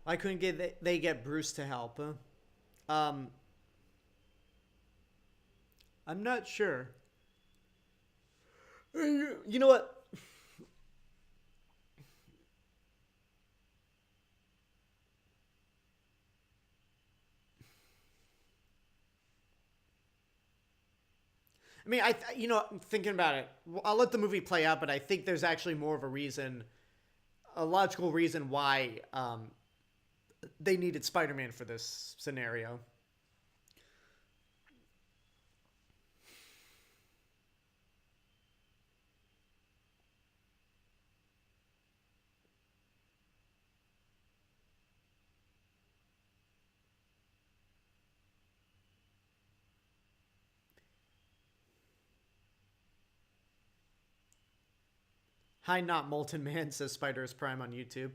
Why couldn't they get Bruce to help? Um, I'm not sure. You know what? I mean, thinking about it, I'll let the movie play out, but I think there's actually more of a reason, a logical reason why they needed Spider-Man for this scenario. Hi, not Molten Man, says Spider's Prime on YouTube.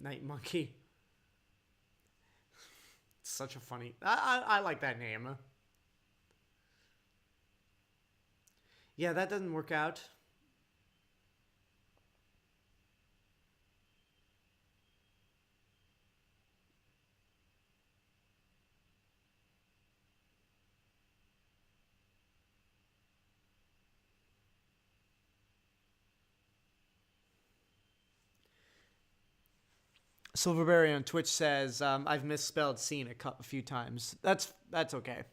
Night Monkey. Such a funny. I like that name. Yeah, that doesn't work out. Silverberry on Twitch says I've misspelled scene a few times. That's okay.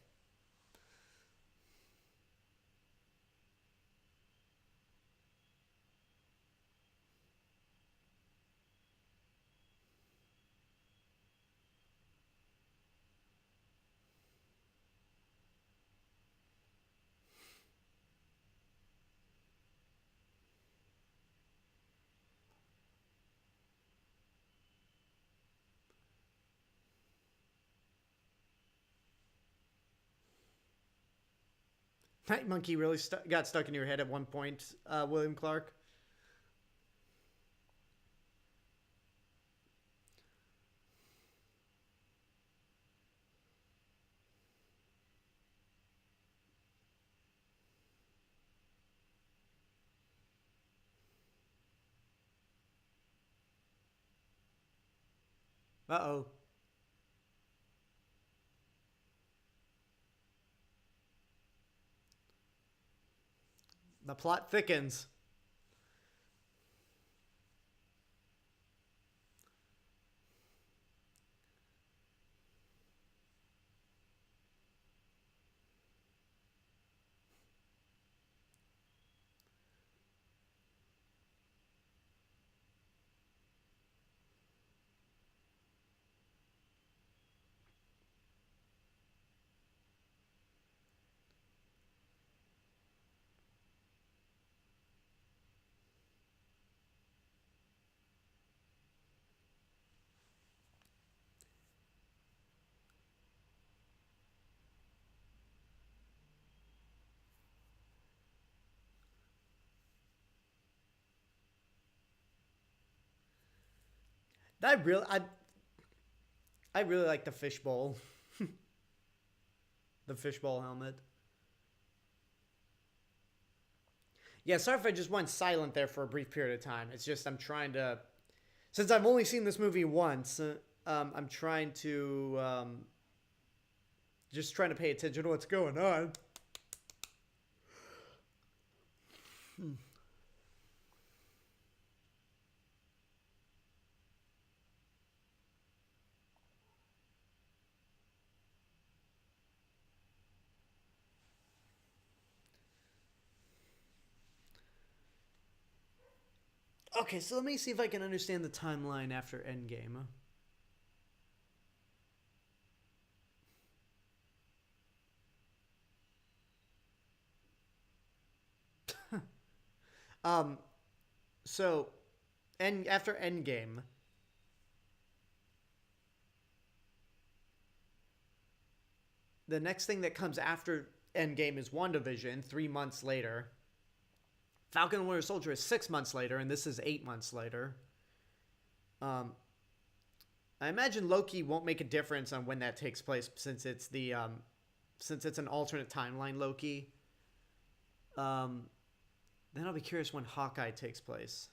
Night Monkey really got stuck in your head at one point, William Clark. Uh-oh. The plot thickens. I really, I, I really like the fishbowl. The fishbowl helmet. Yeah, sorry if I just went silent there for a brief period of time. It's just I'm trying to, since I've only seen this movie once, I'm trying to, just trying to pay attention to what's going on. Okay, so let me see if I can understand the timeline after Endgame. Um, so, after Endgame, the next thing that comes after Endgame is WandaVision, 3 months later. Falcon and Winter Soldier is 6 months later, and this is 8 months later. Um, I imagine Loki won't make a difference on when that takes place since it's since it's an alternate timeline Loki. Um, then I'll be curious when Hawkeye takes place.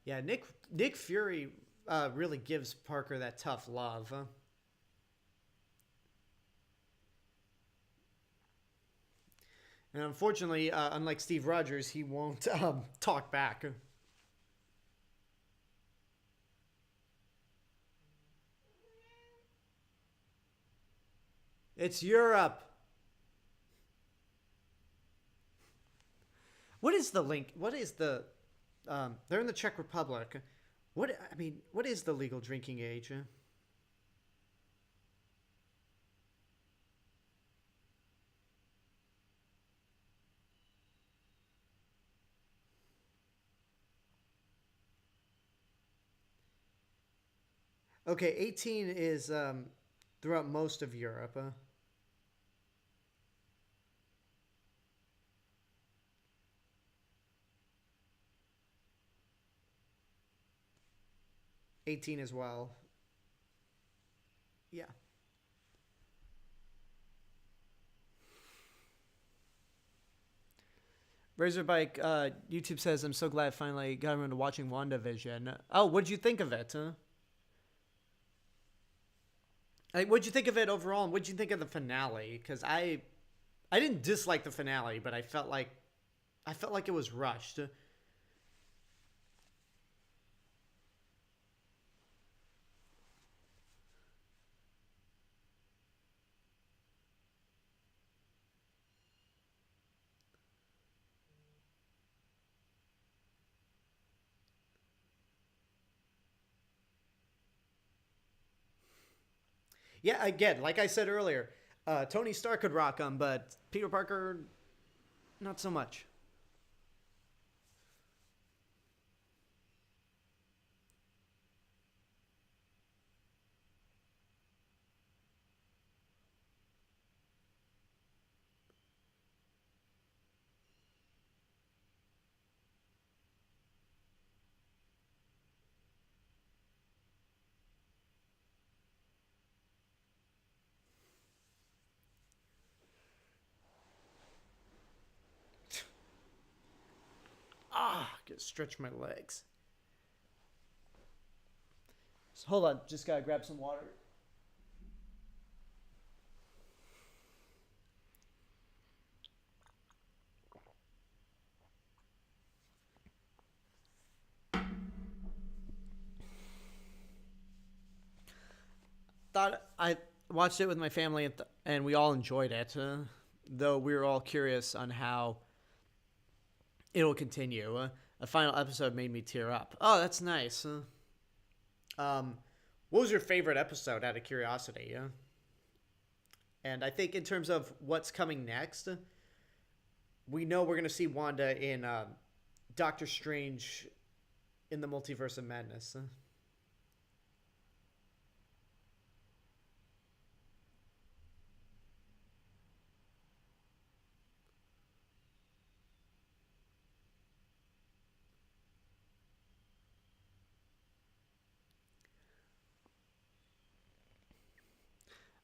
Yeah, Nick Fury really gives Parker that tough love. And unfortunately, unlike Steve Rogers, he won't talk back. It's Europe. What is the link? What is the? They're in the Czech Republic. What is the legal drinking age? Okay, 18 is throughout most of Europe. 18 as well. Yeah. Razorbyke YouTube says, I'm so glad I finally got around to watching WandaVision. Oh, what'd you think of it? Huh? Like, what'd you think of it overall? And what'd you think of the finale? Because I didn't dislike the finale, but I felt like it was rushed. Yeah, again, like I said earlier, Tony Stark could rock him, but Peter Parker, not so much. Ah, get stretch my legs. So hold on, just gotta grab some water. Thought I watched it with my family and we all enjoyed it. Though we were all curious on how it'll continue. A final episode made me tear up. Oh, that's nice. What was your favorite episode? Out of curiosity. And I think in terms of what's coming next, we know we're gonna see Wanda in Doctor Strange in the Multiverse of Madness.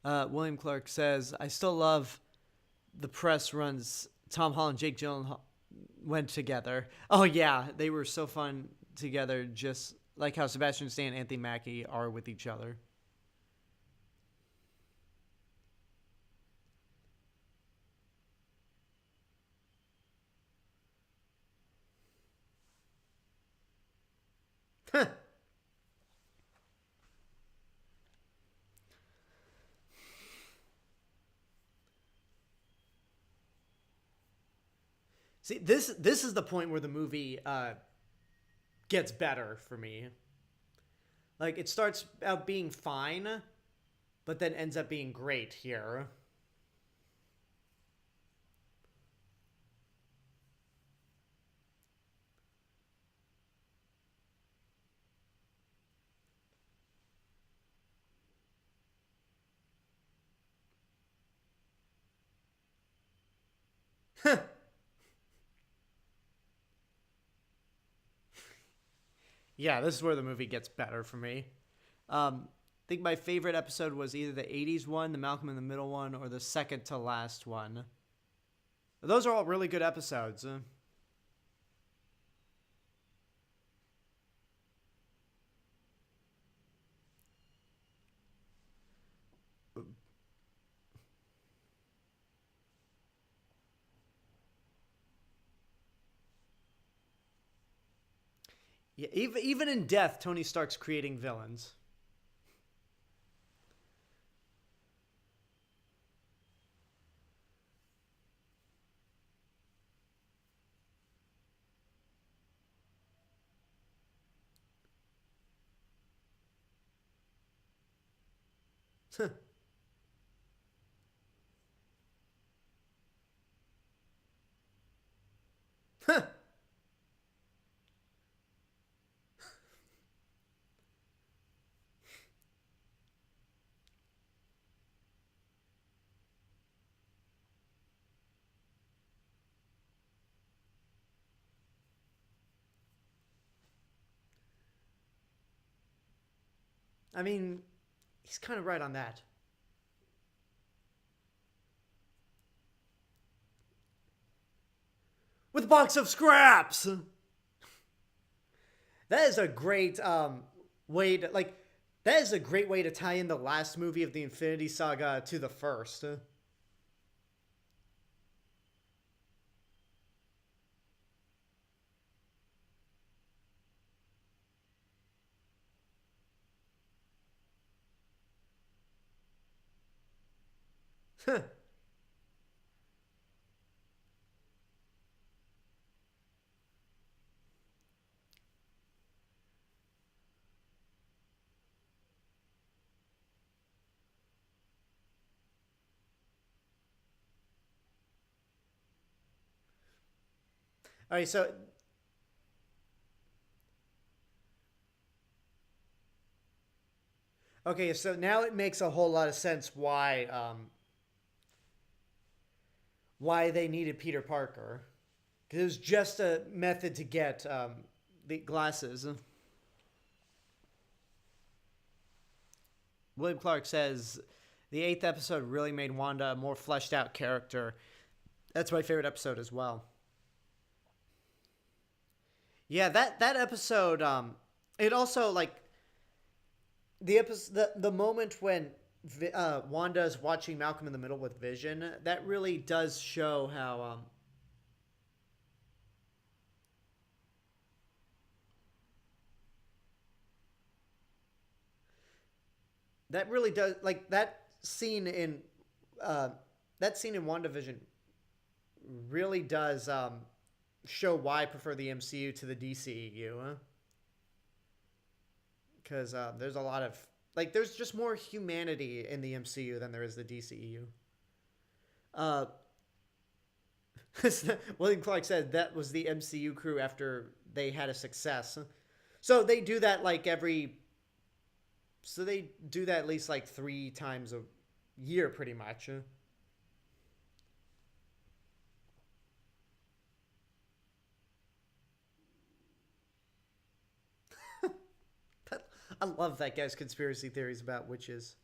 William Clark says, I still love the press runs Tom Holland, Jake Gyllenhaal went together. Oh, yeah. They were so fun together, just like how Sebastian Stan and Anthony Mackie are with each other. See, this is the point where the movie gets better for me. Like, it starts out being fine, but then ends up being great here. Yeah, this is where the movie gets better for me. I think my favorite episode was either the 80s one, the Malcolm in the Middle one, or the second to last one. Those are all really good episodes. Yeah, even in death, Tony Stark's creating villains. I mean, he's kind of right on that. With a box of scraps. That is a great way to like. That is a great way to tie in the last movie of the Infinity Saga to the first. All right, so okay, so now it makes a whole lot of sense why they needed Peter Parker. Because it was just a method to get the glasses. William Clark says the eighth episode really made Wanda a more fleshed out character. That's my favorite episode as well. Yeah, that episode. It also like the moment when Wanda's watching Malcolm in the Middle with Vision. That really does show how that really does like scene in uh, that scene in WandaVision really does show why I prefer the MCU to the DCEU. Because there's a lot of like there's just more humanity in the MCU than there is the DCEU. Uh, William Clark said that was the MCU crew after they had a success. So they do that like every. So they do that at least like 3 times a year, pretty much. I love that guy's conspiracy theories about witches.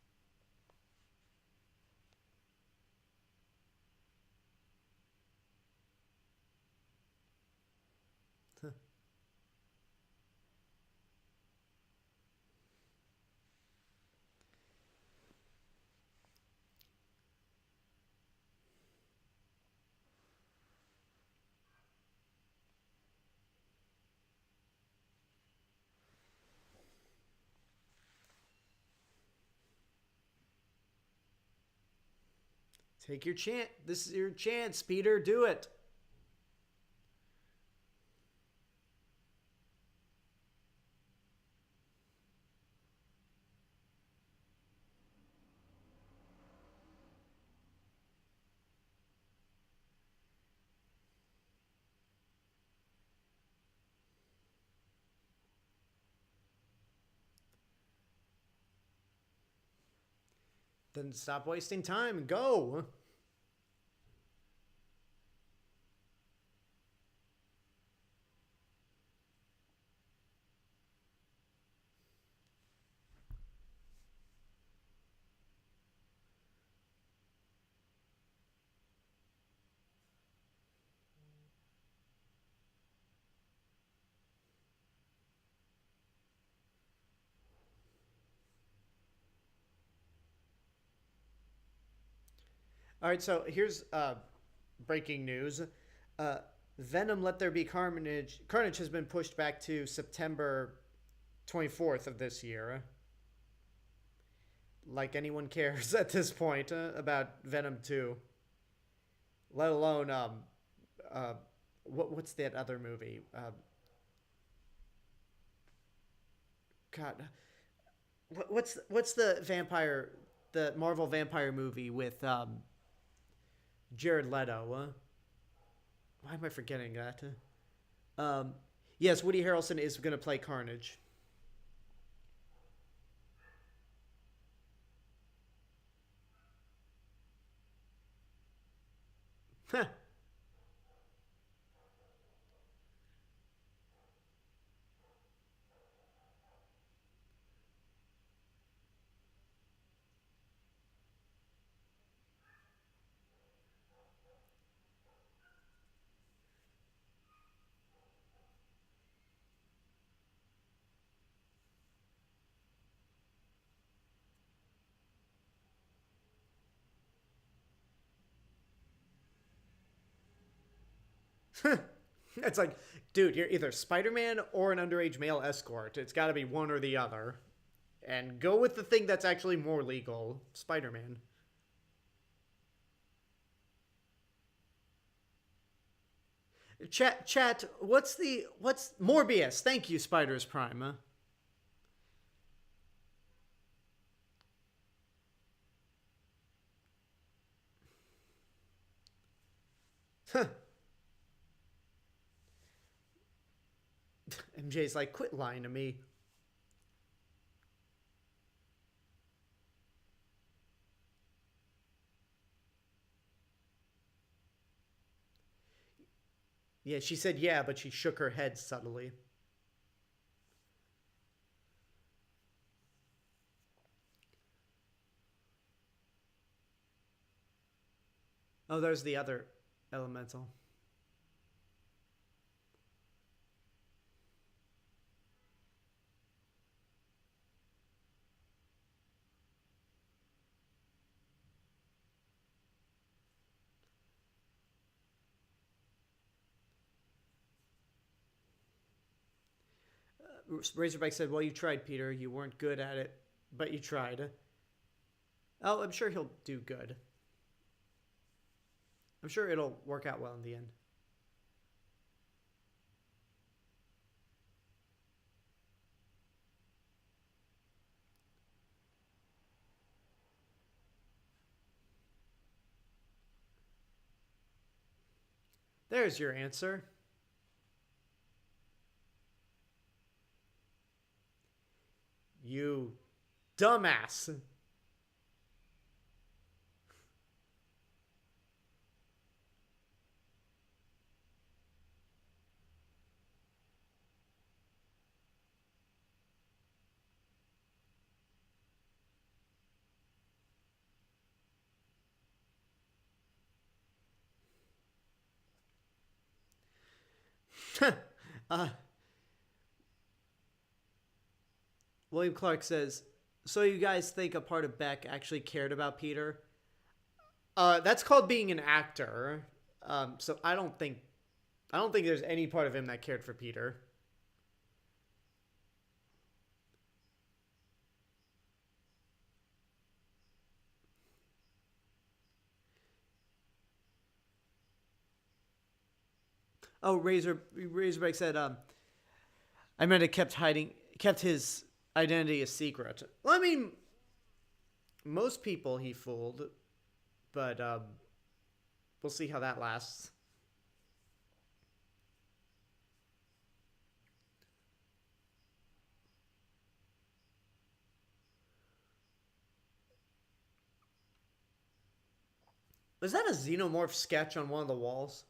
Take your chance. This is your chance, Peter. Do it. Then stop wasting time and go. All right, so here's breaking news. Uh, Venom Let There Be Carnage. Carnage has been pushed back to September 24th of this year. Like anyone cares at this point about Venom 2. Let alone uh what's that other movie? God, what's the vampire, the Marvel vampire movie with Jared Leto? Why am I forgetting that? Um, yes, Woody Harrelson is going to play Carnage. It's like, dude, you're either Spider-Man or an underage male escort. It's got to be one or the other. And go with the thing that's actually more legal, Spider-Man. Chat, what's Morbius? Thank you, Spiders Prime. MJ's like, quit lying to me. Yeah, she said yeah, but she shook her head subtly. Oh, there's the other elemental. Razorback said, well, you tried, Peter. You weren't good at it, but you tried. Oh, I'm sure he'll do good. I'm sure it'll work out well in the end. There's your answer. You dumbass. uh, William Clark says, so you guys think a part of Beck actually cared about Peter? That's called being an actor. So I don't think there's any part of him that cared for Peter. Oh, Razorback said, I meant it kept his identity a secret. Well, I mean, most people he fooled, but we'll see how that lasts. Was that a xenomorph sketch on one of the walls?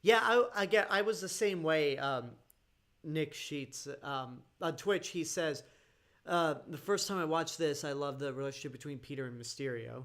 Yeah, I was the same way. Nick Sheets on Twitch, he says, the first time I watched this, I loved the relationship between Peter and Mysterio.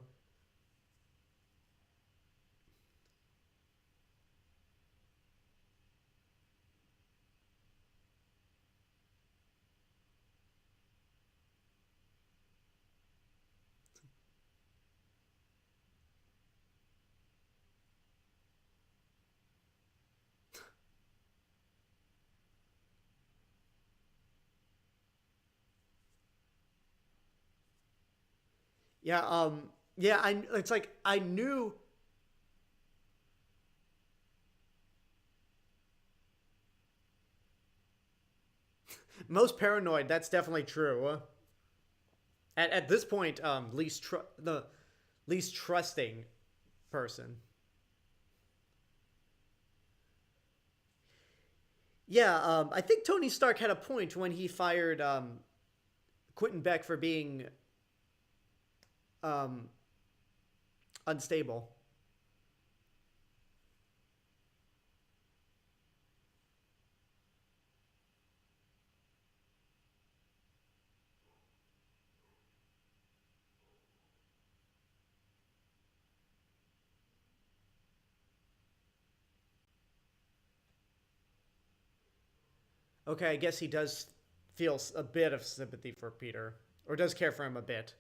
Yeah, yeah, it's like I knew. Most paranoid, that's definitely true. At this point, the least trusting person. Yeah, I think Tony Stark had a point when he fired Quentin Beck for being um, unstable. Okay, I guess he does feel a bit of sympathy for Peter, or does care for him a bit.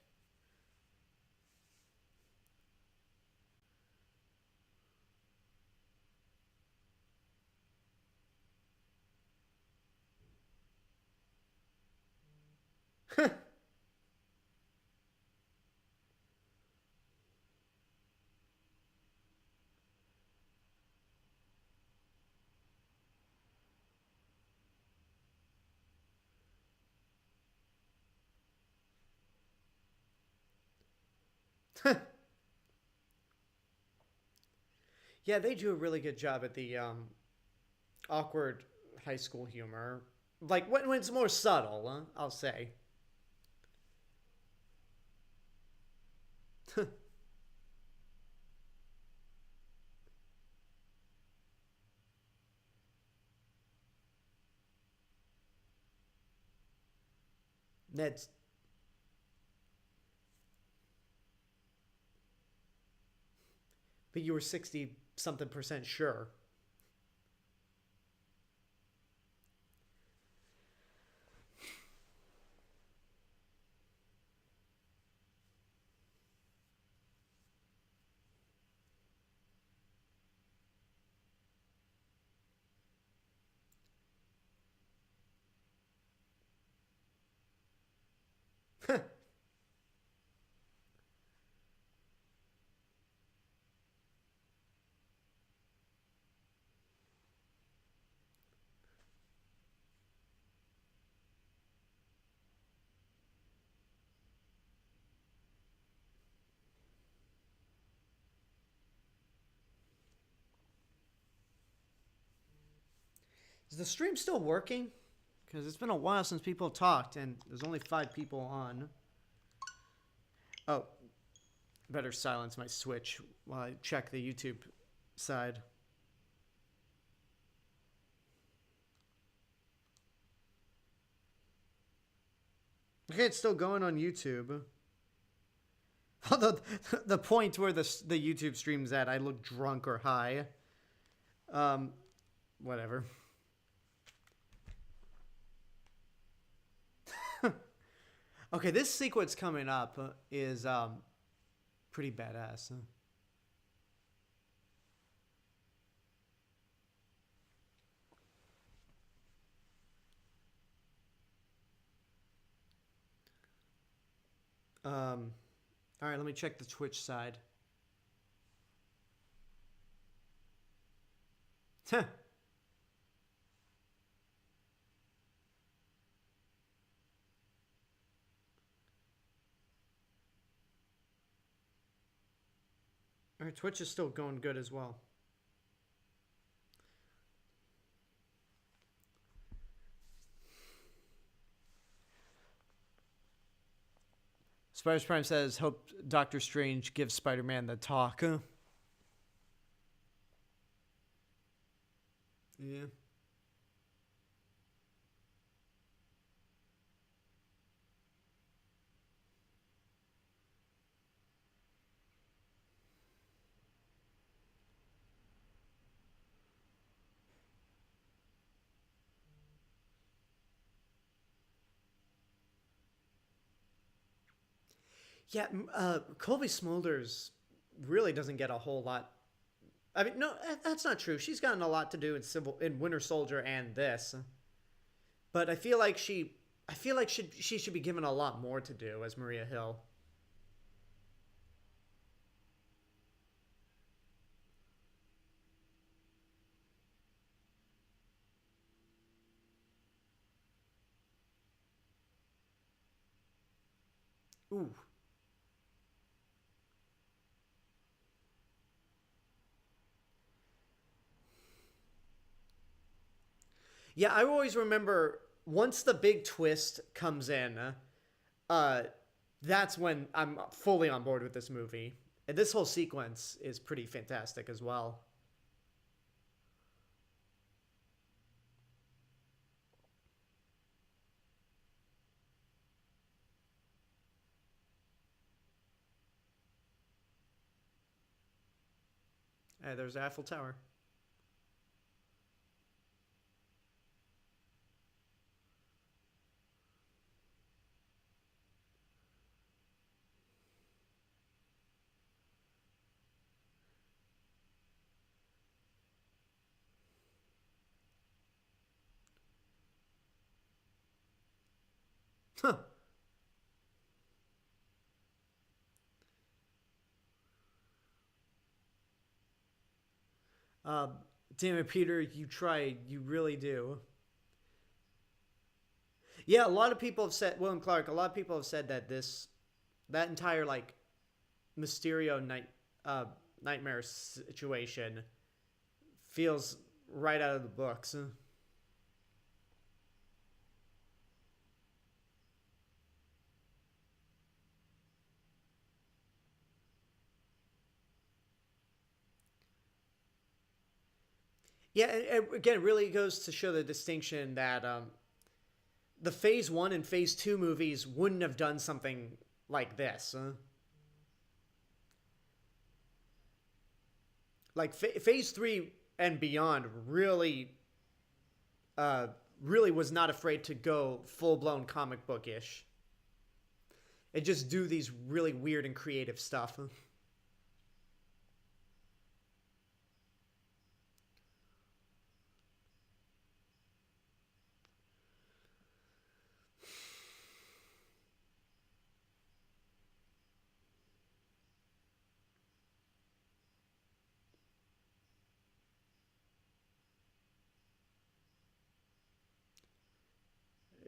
Yeah, they do a really good job at the awkward high school humor. Like when it's more subtle, I'll say. Ned's. But you were 60 something percent sure. Is the stream still working? Because it's been a while since people talked, and there's only 5 people on. Oh, better silence my Switch while I check the YouTube side. Okay, it's still going on YouTube. The point where the YouTube stream's at, I look drunk or high. Um, whatever. Okay, this sequence coming up is pretty badass. All right, let me check the Twitch side. All right, Twitch is still going good as well. Spiders Prime says, hope Doctor Strange gives Spider-Man the talk. Yeah. Yeah, Cobie Smulders really doesn't get a whole lot. I mean, no, that's not true. She's gotten a lot to do in Winter Soldier and this, but I feel like she should be given a lot more to do as Maria Hill. Ooh, yeah. I always remember once the big twist comes in, uh, that's when I'm fully on board with this movie. And this whole sequence is pretty fantastic as well. There's Eiffel Tower. Huh. Um, Damn it, Peter, you tried. You really do. Yeah, a lot of people have said William Clark. A lot of people have said that that entire like Mysterio uh, nightmare situation feels right out of the books. Yeah, again, it really goes to show the distinction that the Phase One and Phase Two movies wouldn't have done something like this. Like Phase Three and beyond uh, really was not afraid to go full blown comic bookish and just do these really weird and creative stuff.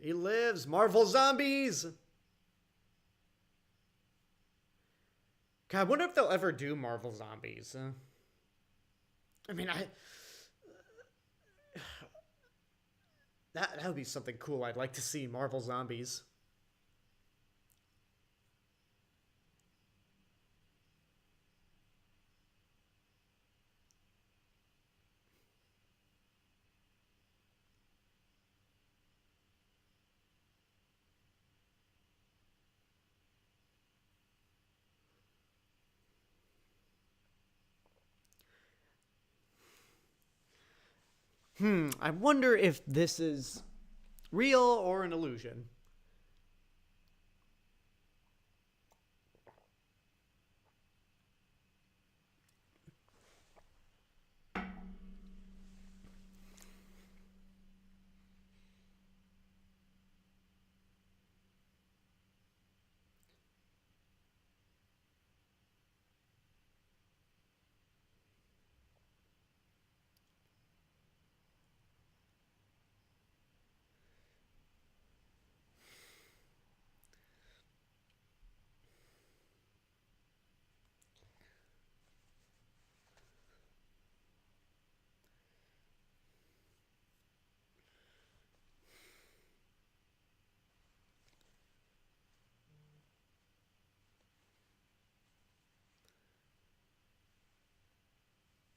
He lives. Marvel Zombies. God, I wonder if they'll ever do Marvel Zombies. I mean, I that would be something cool. I'd like to see Marvel Zombies. I wonder if this is real or an illusion.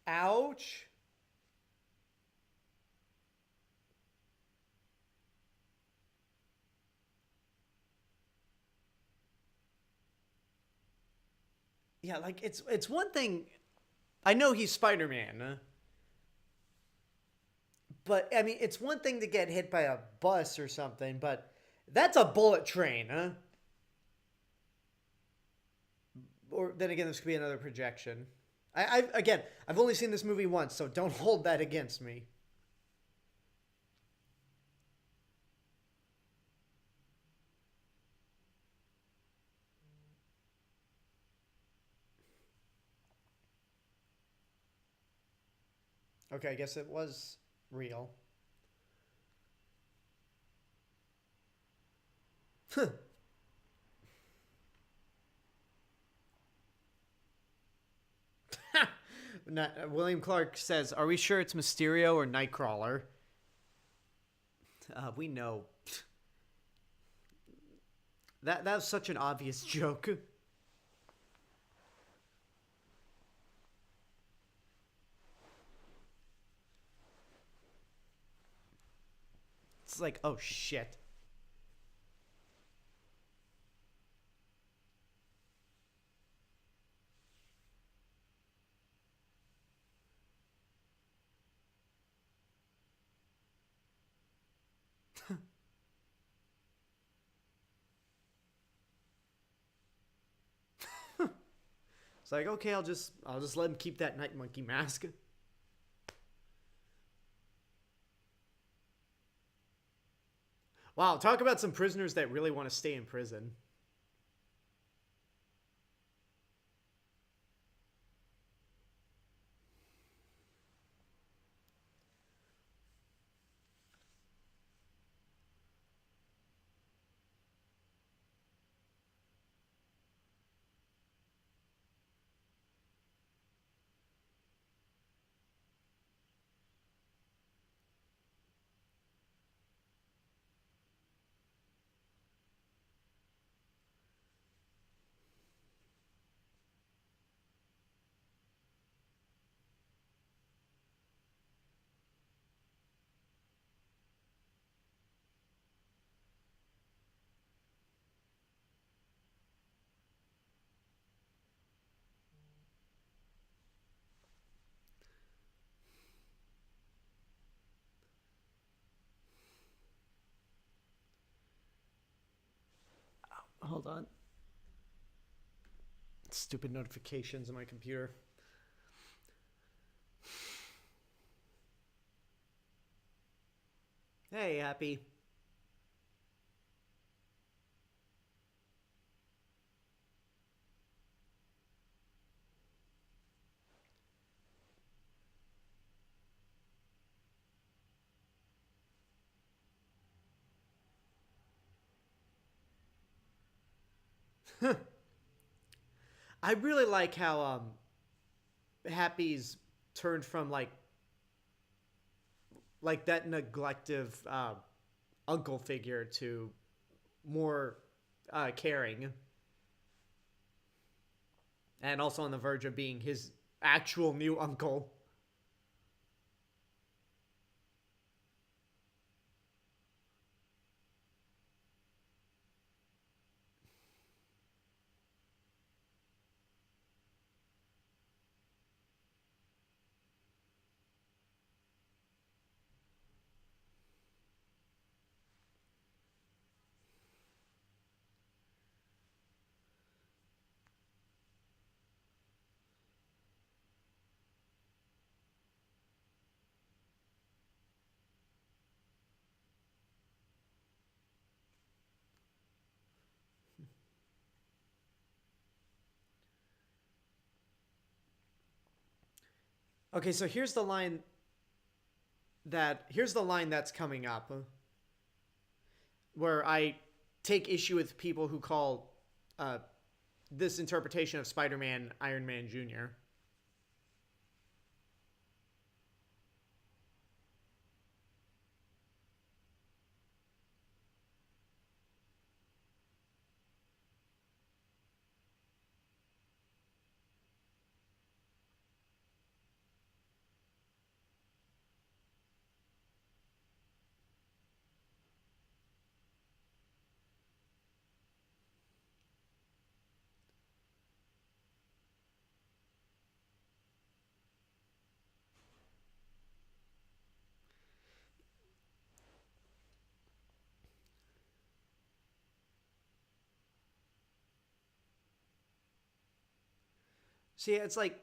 Ouch. Yeah, like it's one thing. I know he's Spider-Man, but I mean, it's one thing to get hit by a bus or something, but that's a bullet train, huh? Or then again, this could be another projection. I've only seen this movie once, so don't hold that against me. Okay, I guess it was real. William Clark says, "Are we sure it's Mysterio or Nightcrawler?" We know that was such an obvious joke. It's like, oh shit. It's like, okay, I'll just let him keep that night monkey mask. Wow, talk about some prisoners that really want to stay in prison. Hold on. Stupid notifications on my computer. Hey, Happy. I really like how Happy's turned from like that neglective uncle figure to more caring, and also on the verge of being his actual new uncle. Okay, so here's the line that's coming up where I take issue with people who call uh, this interpretation of Spider-Man Iron Man Jr. See, it's like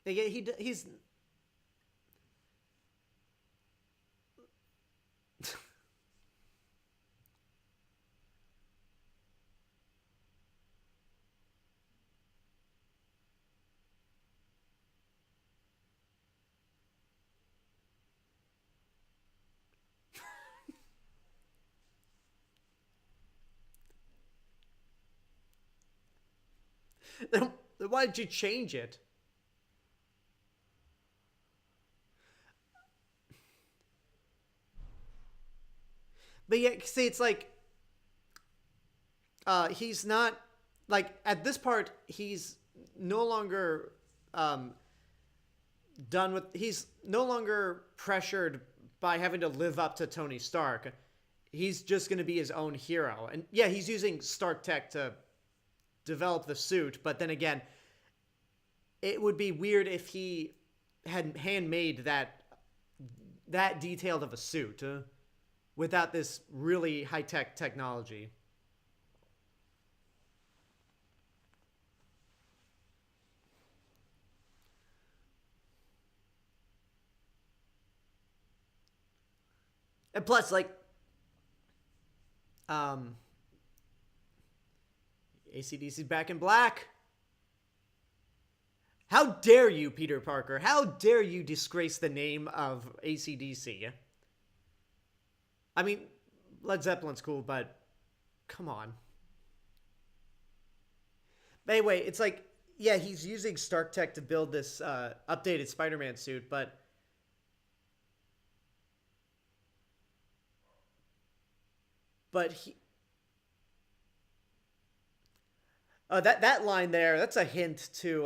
he's then why did you change it? But yeah, see, it's like he's not like at this part he's no longer um, done with. He's no longer pressured by having to live up to Tony Stark. He's just going to be his own hero, and yeah, he's using Stark tech to develop the suit. But then again, it would be weird if he had handmade that detailed of a suit without this really high tech technology. And plus, like, um, ACDC's Back in Black. How dare you, Peter Parker? How dare you disgrace the name of ACDC? I mean, Led Zeppelin's cool, but come on. But anyway, it's like, yeah, he's using Stark Tech to build this updated Spider-Man suit, but he that line there, that's a hint to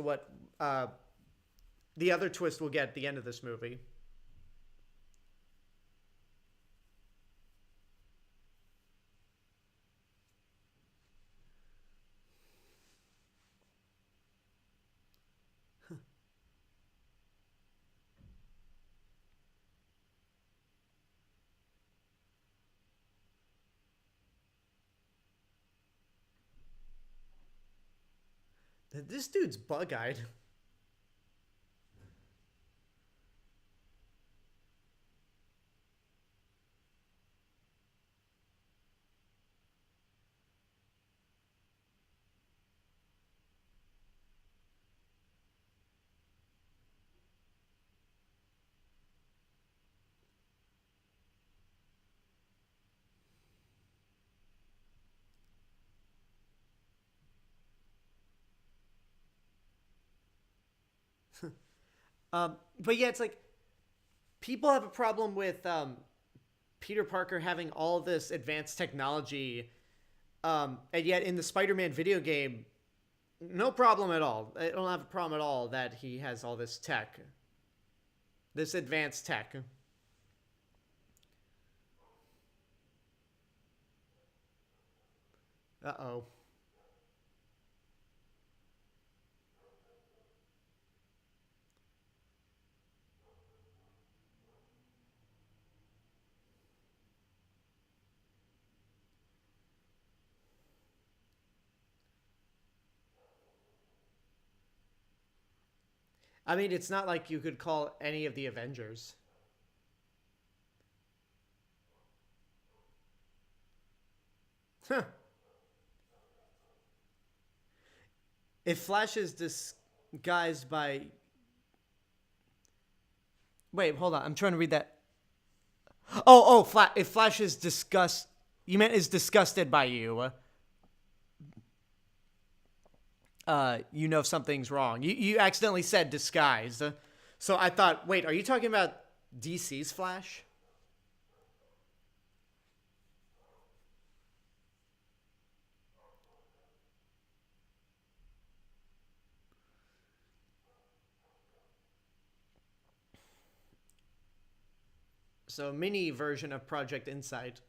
what the other twist we'll get at the end of this movie. This dude's bug-eyed. But yeah, it's like people have a problem with Peter Parker having all this advanced technology, and yet in the Spider-Man video game, no problem at all. I don't have a problem at all that he has all this tech, this advanced tech. Uh oh. I mean, it's not like you could call any of the Avengers. Huh. If Flash is disguised by. Wait, hold on. I'm trying to read that. If Flash is you meant is disgusted by you. You know something's wrong. You accidentally said disguised. So I thought, wait, are you talking about DC's Flash? So mini version of Project Insight.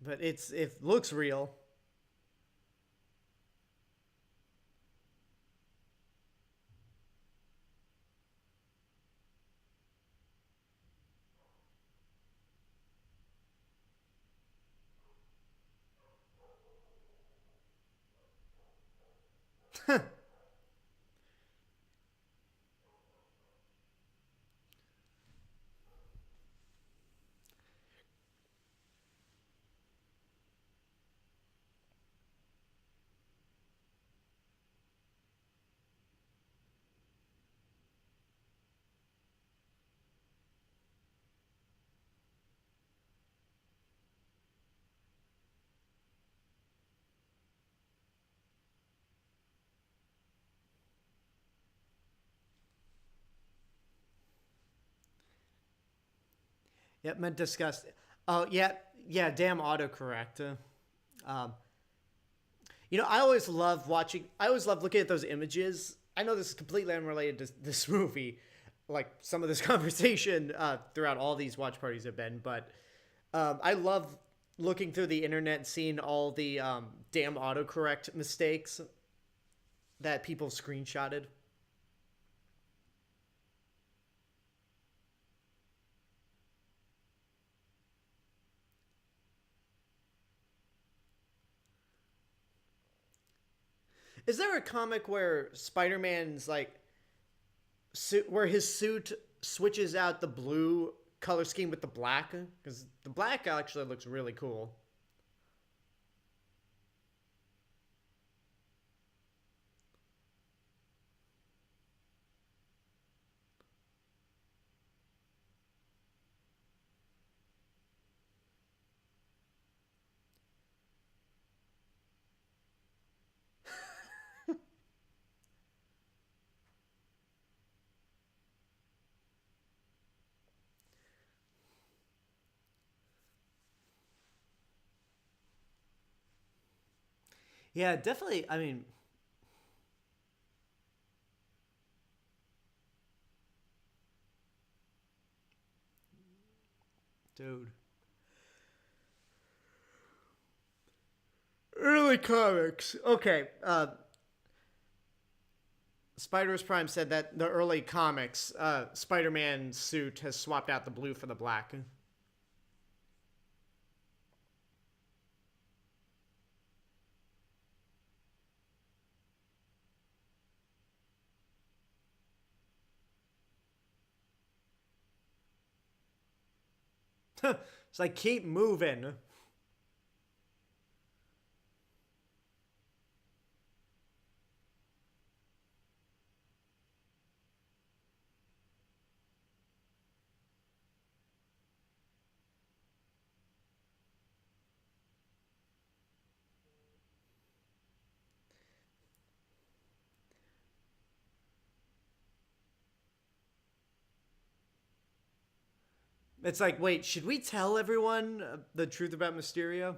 but it looks real. Yep, meant disgust. Oh yeah, yeah. Damn autocorrect. Um, I always love watching. I always love looking at those images. I know this is completely unrelated to this movie, like some of this conversation throughout all these watch parties have been. But I love looking through the internet and seeing all the damn autocorrect mistakes that people screenshotted. Is there a comic where Spider-Man's like suit, where his suit switches out the blue color scheme with the black? Because the black actually looks really cool. Yeah, definitely. I mean, dude, early comics. Okay, Spider's Prime said that the early comics, Spider-Man suit has swapped out the blue for the black. It's like keep moving. It's like, wait, should we tell everyone the truth about Mysterio?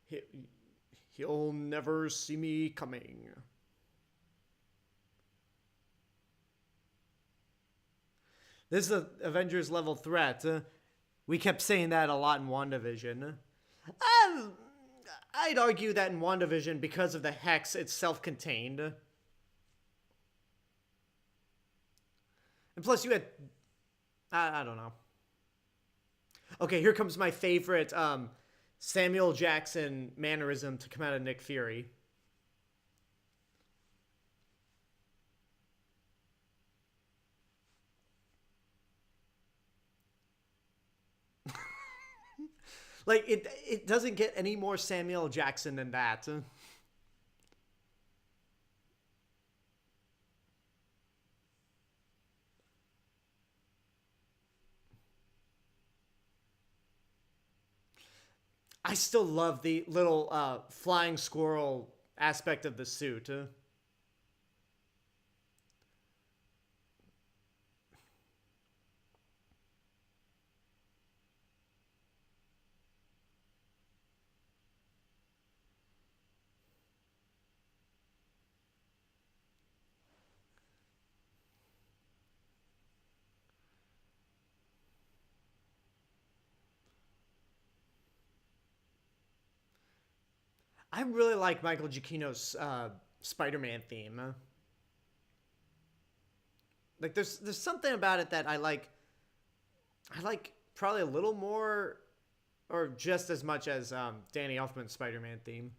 He, he'll never see me coming. This is an Avengers level threat. We kept saying that a lot in WandaVision. Uh, I'd argue that in WandaVision, because of the hex, it's self contained. And plus, you had. I don't know. Okay, here comes my favorite Samuel Jackson mannerism to come out of Nick Fury. Like it doesn't get any more Samuel Jackson than that. I still love the little flying squirrel aspect of the suit. I really like Michael Giacchino's Spider-Man theme. Like there's something about it that I like. I like probably a little more, or just as much as Danny Elfman's Spider-Man theme.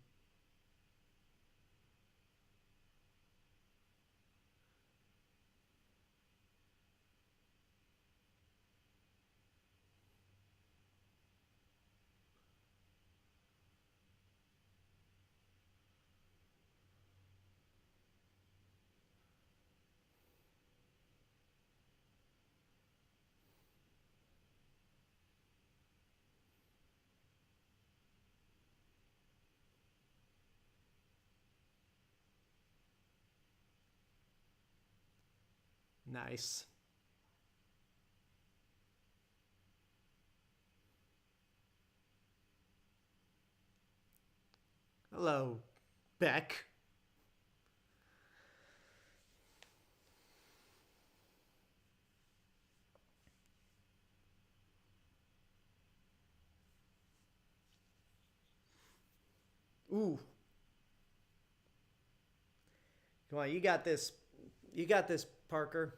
Nice. Hello, Beck. Ooh, come on, you got this. You got this, Parker.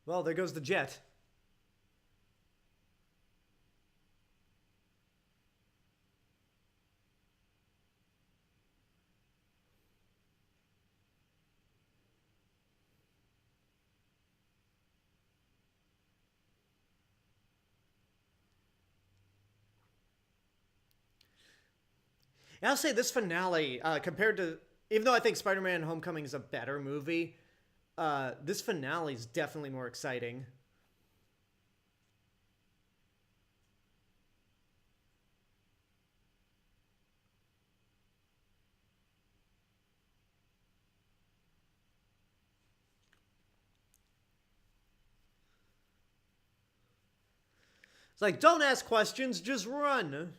Well, there goes the jet. And I'll say this finale, compared to, even though I think Spider-Man: Homecoming is a better movie, this finale is definitely more exciting. It's like, don't ask questions, just run.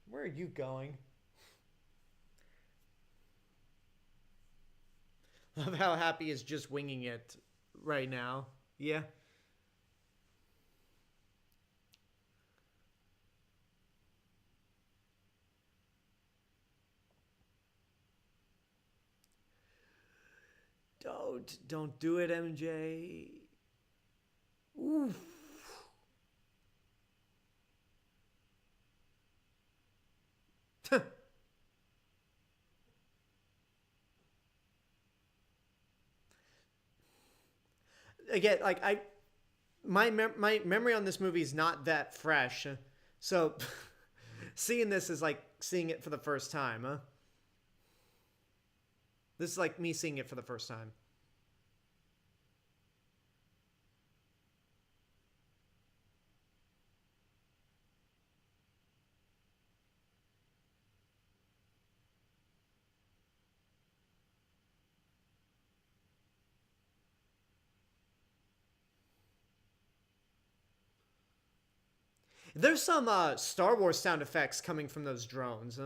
Where are you going? Love how Happy is just winging it right now. Yeah. Don't do it, MJ. Oof. Again, like my memory on this movie is not that fresh, so seeing this is like seeing it for the first time. Huh? This is like me seeing it for the first time. There's some Star Wars sound effects coming from those drones.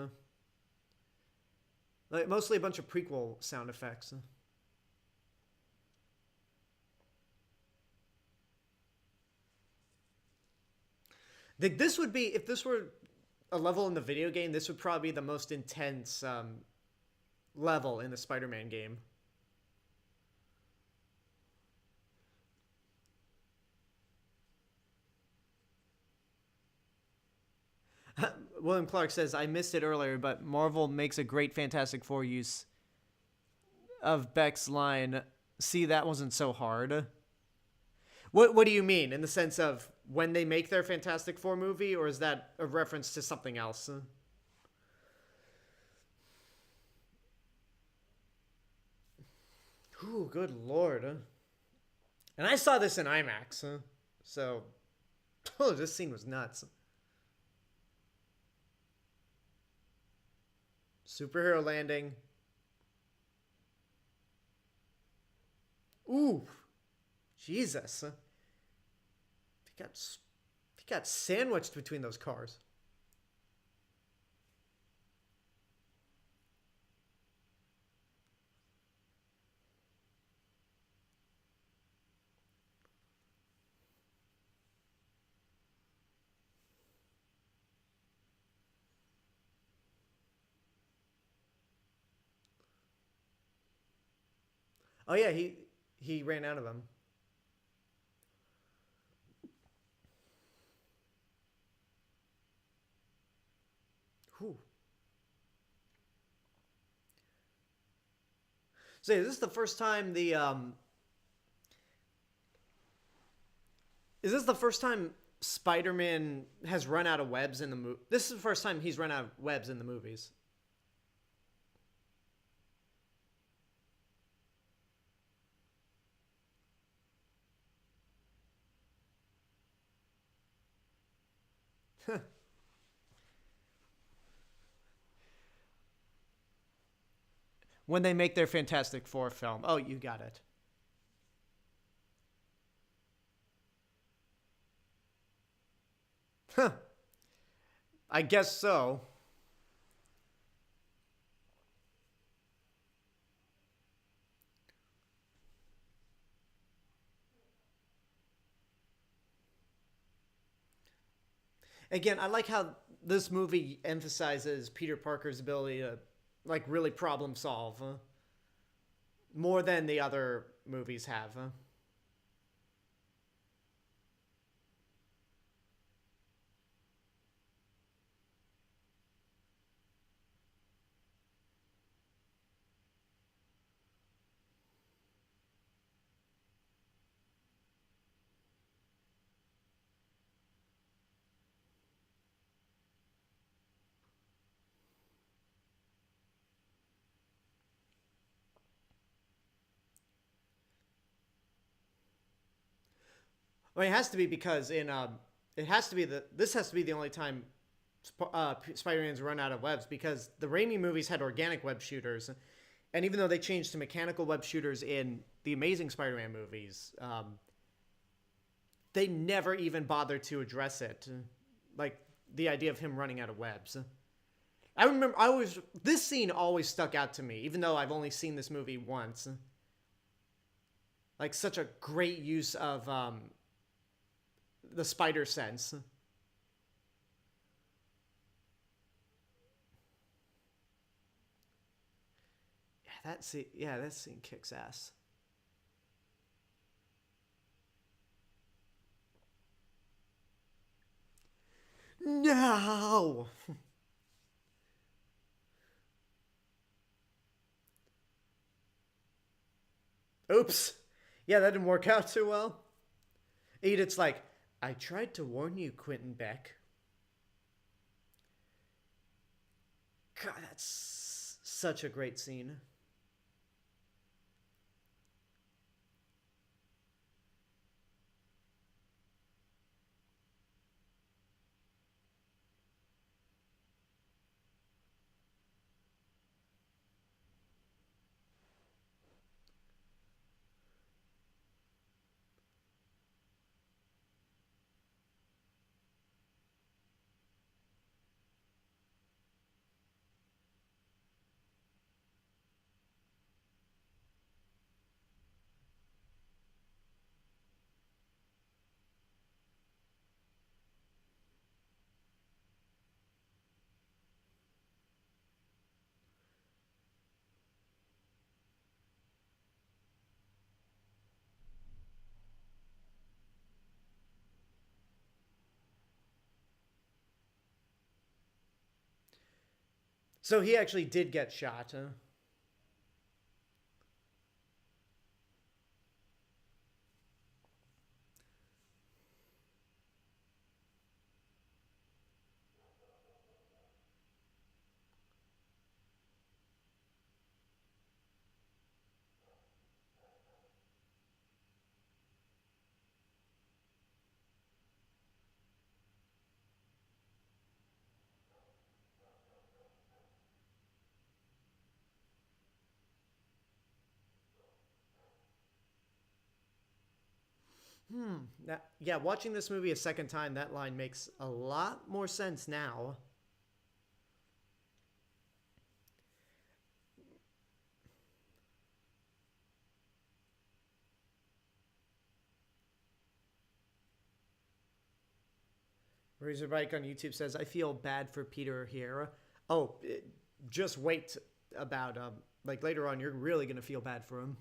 Like mostly a bunch of prequel sound effects. Like this would be if this were a level in the video game, this would probably be the most intense level in the Spider-Man game. William Clark says, I missed it earlier, but Marvel makes a great Fantastic Four use of Beck's line, see, that wasn't so hard. What do you mean? In the sense of when they make their Fantastic Four movie, or is that a reference to something else? Ooh, good lord. And I saw this in IMAX, so oh, this scene was nuts. Superhero landing. Ooh, Jesus. He got sandwiched between those cars. Oh yeah, he ran out of them. Whew. So yeah, this is the first time the is this the first time Spider-Man has run out of webs in the movie? This is the first time he's run out of webs in the movies. When they make their Fantastic Four film. Oh, you got it. Huh. I guess so. Again, I like how this movie emphasizes Peter Parker's ability to like really problem solve more than the other movies have. I mean, it has to be because in it has to be this has to be the only time Spider-Man's run out of webs because the Raimi movies had organic web shooters, and even though they changed to mechanical web shooters in the Amazing Spider-Man movies, they never even bothered to address it, like the idea of him running out of webs. I remember I always this scene always stuck out to me, even though I've only seen this movie once. Like such a great use of the spider sense. Yeah, that scene kicks ass. No. Oops. Yeah, that didn't work out too well. Edith's like, I tried to warn you, Quentin Beck. God, that's such a great scene. So he actually did get shot. Huh? Yeah, watching this movie a second time, that line makes a lot more sense now. Razorbyke on YouTube says, "I feel bad for Peter here." Oh, just wait about like later on, you're really gonna feel bad for him.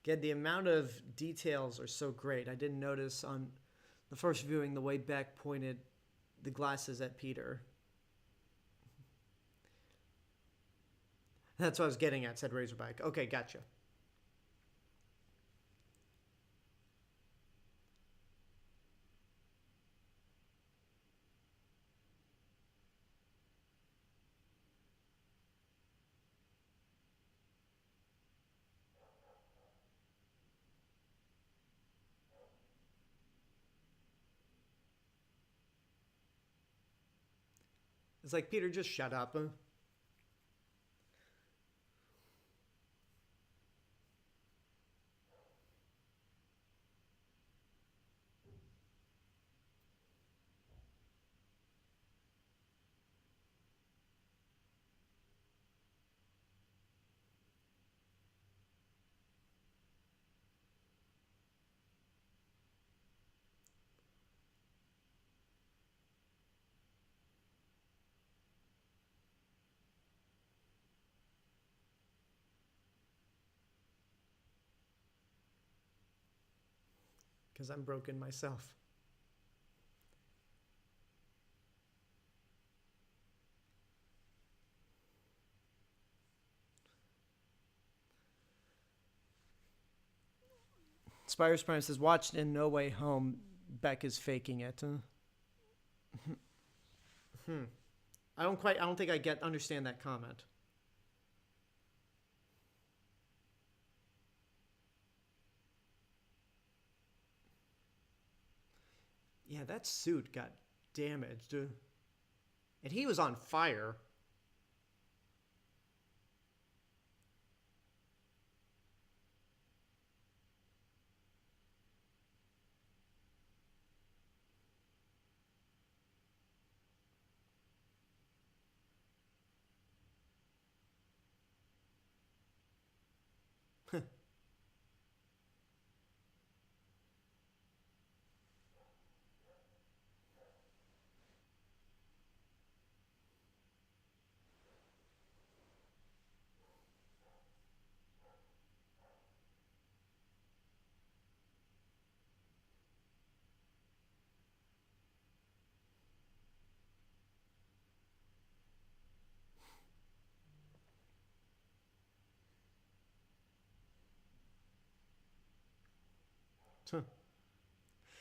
Again, the amount of details are so great. I didn't notice on the first viewing the way Beck pointed the glasses at Peter. That's what I was getting at, said Razorback. Okay, gotcha. It's like, Peter, just shut up. Because I'm broken myself. Spires Prime says, "Watched in No Way Home. Beck is faking it." I don't think I understand that comment. Yeah, that suit got damaged. And he was on fire.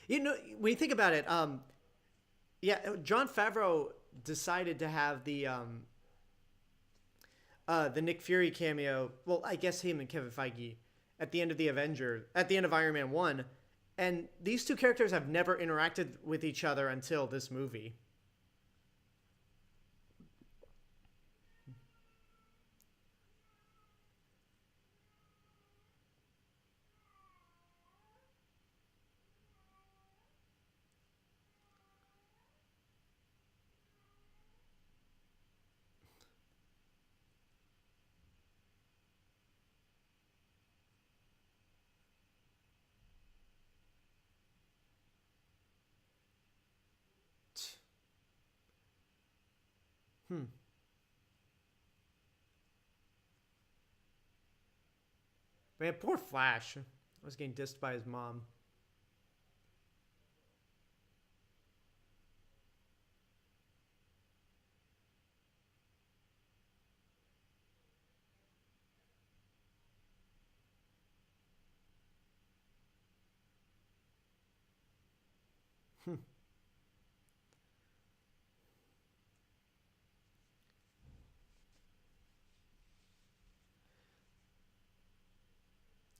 You know, when you think about it, yeah, Jon Favreau decided to have the Nick Fury cameo. Well, I guess him and Kevin Feige at the end of at the end of Iron Man 1. And these two characters have never interacted with each other until this movie. Hmm. Man, poor Flash. I was getting dissed by his mom.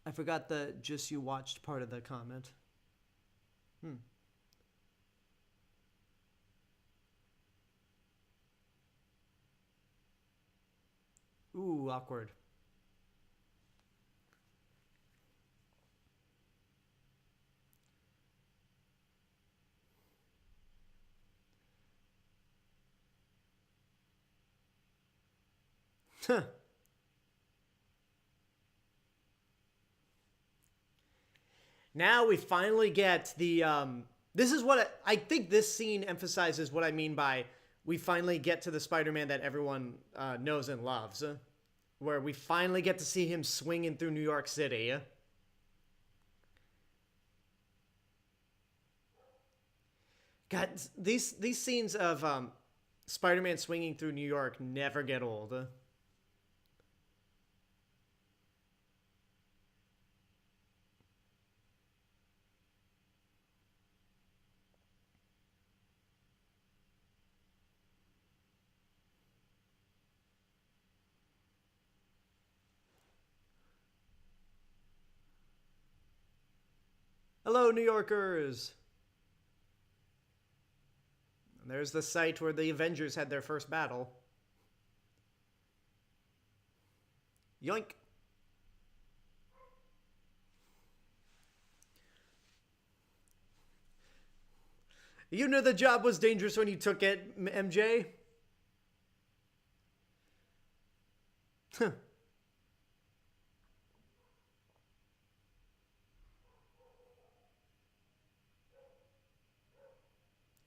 I forgot the just you watched part of the comment. Hmm. Ooh, awkward. Now we finally get the this is what I think this scene emphasizes what I mean by we finally get to the Spider-Man that everyone knows and loves, where we finally get to see him swinging through New York City. God, these scenes of Spider-Man swinging through New York never get old. Hello, New Yorkers. And there's the site where the Avengers had their first battle. Yoink. You knew the job was dangerous when you took it, MJ?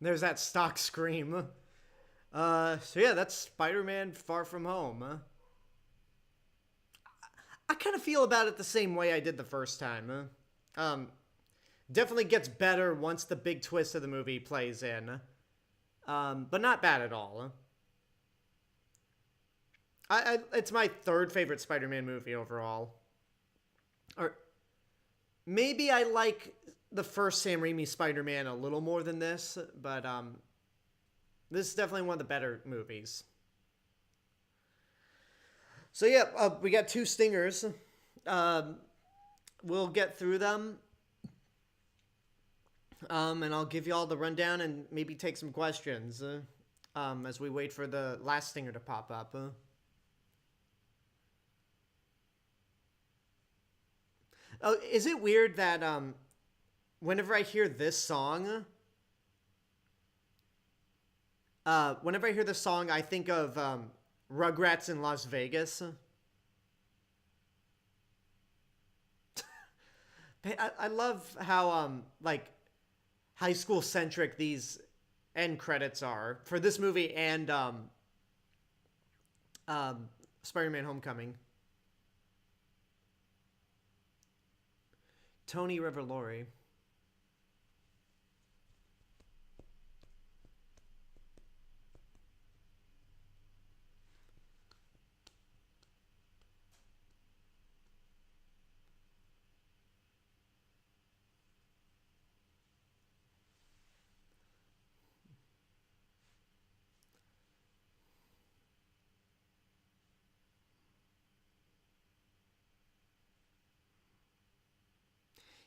There's that stock scream. So yeah, that's Spider-Man Far From Home. I kind of feel about it the same way I did the first time. Definitely gets better once the big twist of the movie plays in. But not bad at all. It's my third favorite Spider-Man movie overall. Or maybe I like the first Sam Raimi Spider-Man a little more than this, but this is definitely one of the better movies. So yeah, we got two stingers. We'll get through them. And I'll give you all the rundown and maybe take some questions as we wait for the last stinger to pop up. Oh, is it weird that whenever I hear this song, whenever I hear this song, I think of Rugrats in Las Vegas. I love how like high school centric these end credits are for this movie and Spider-Man Homecoming. Tony Revolori.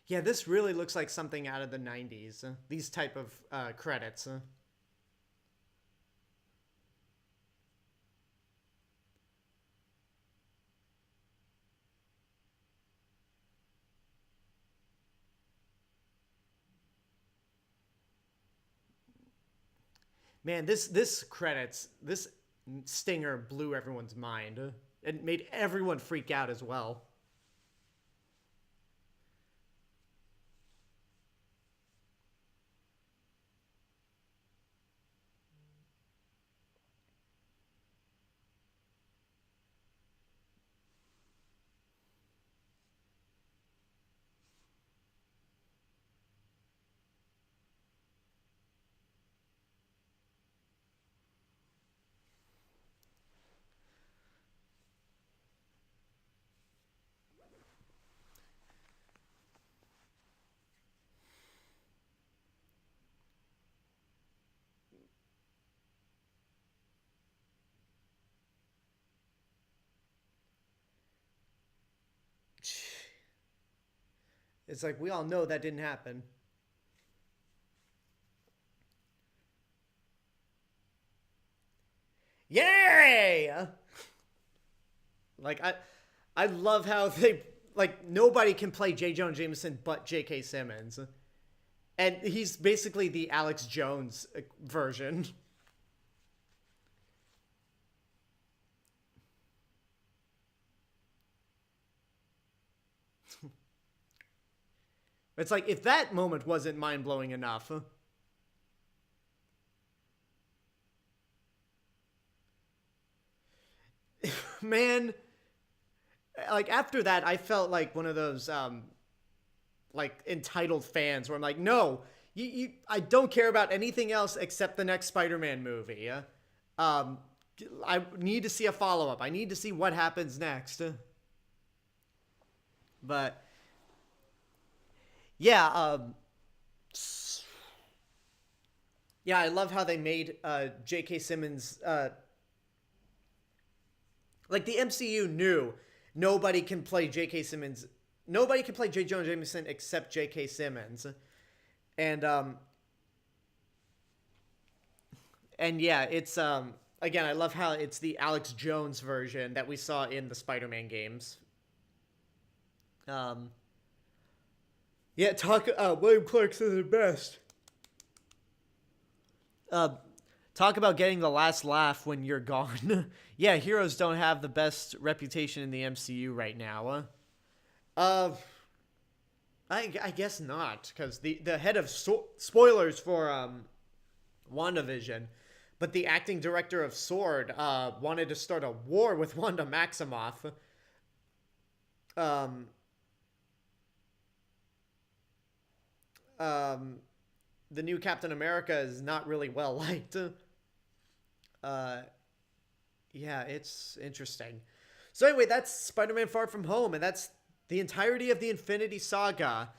Yeah, this really looks like something out of the 90s. These type of credits. Man, this credits, this stinger blew everyone's mind. It made everyone freak out as well. It's like, we all know that didn't happen. Yay! Like, I love how they, like, nobody can play J. Jonah Jameson but J.K. Simmons. And he's basically the Alex Jones version. It's like, if that moment wasn't mind-blowing enough. Man, like, after that, I felt like one of those, like, entitled fans where I'm like, no, I don't care about anything else except the next Spider-Man movie. I need to see a follow-up. I need to see what happens next. But yeah, yeah, I love how they made J.K. Simmons. Like, the MCU knew nobody can play J.K. Simmons. Nobody can play J. Jonah Jameson except J.K. Simmons, and yeah, it's again, I love how it's the Alex Jones version that we saw in the Spider-Man games. Yeah, William Clarkson is the best. Talk about getting the last laugh when you're gone. Yeah, heroes don't have the best reputation in the MCU right now. I guess not, because the head of spoilers for WandaVision, but the acting director of Sword wanted to start a war with Wanda Maximoff. The new Captain America is not really well liked. Yeah, it's interesting. So anyway, that's Spider-Man Far From Home, and that's the entirety of the Infinity Saga.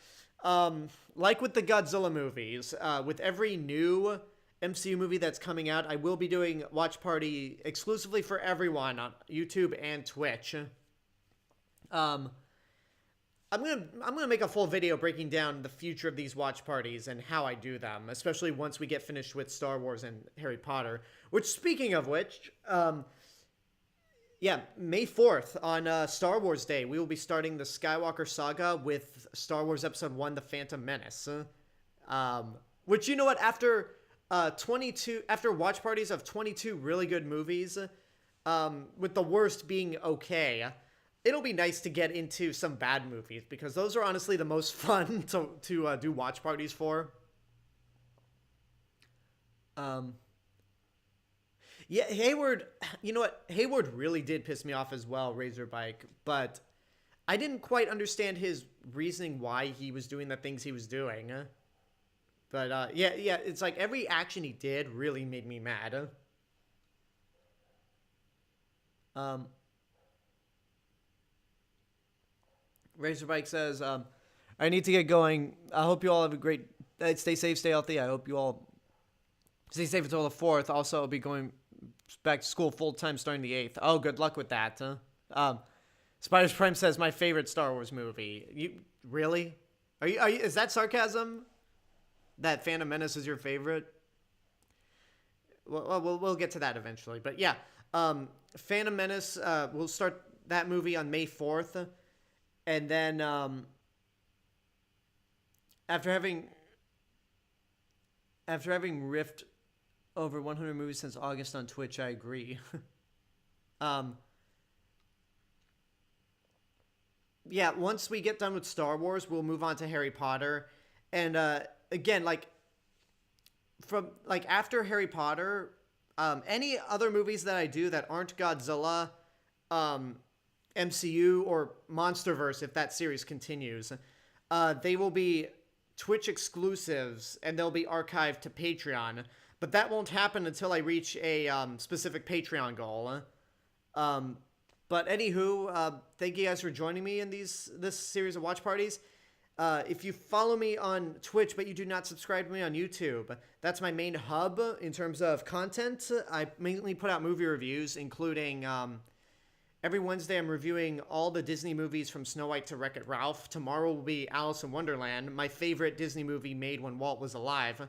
Like with the Godzilla movies, with every new MCU movie that's coming out, I will be doing Watch Party exclusively for everyone on YouTube and Twitch. I'm gonna make a full video breaking down the future of these watch parties and how I do them, especially once we get finished with Star Wars and Harry Potter. Which, speaking of which, yeah, May 4th on Star Wars Day, we will be starting the Skywalker Saga with Star Wars Episode 1: The Phantom Menace. Which, you know what, after watch parties of 22 really good movies, with the worst being okay, it'll be nice to get into some bad movies, because those are honestly the most fun to do watch parties for. Yeah, Hayward, you know what? Hayward really did piss me off as well, Razorbike, but I didn't quite understand his reasoning why he was doing the things he was doing. But yeah, it's like every action he did really made me mad. Razorbike says, I need to get going. I hope you all have a great... stay safe, stay healthy. I hope you all stay safe until the 4th. Also, I'll be going back to school full-time starting the 8th. Oh, good luck with that. Spiders Prime says, my favorite Star Wars movie. You really? Are you? Is that sarcasm? That Phantom Menace is your favorite? Well, we'll get to that eventually. But yeah, Phantom Menace, we'll start that movie on May 4th. And then, after having riffed over 100 movies since August on Twitch, I agree. Yeah, once we get done with Star Wars, we'll move on to Harry Potter. And, again, after Harry Potter, any other movies that I do that aren't Godzilla, MCU or MonsterVerse, if that series continues, they will be Twitch exclusives, and they'll be archived to Patreon. But that won't happen until I reach a specific Patreon goal. But anywho, thank you guys for joining me in this series of watch parties. If you follow me on Twitch, but you do not subscribe to me on YouTube, that's my main hub in terms of content. I mainly put out movie reviews, including Every Wednesday, I'm reviewing all the Disney movies from Snow White to Wreck-It Ralph. Tomorrow will be Alice in Wonderland, my favorite Disney movie made when Walt was alive.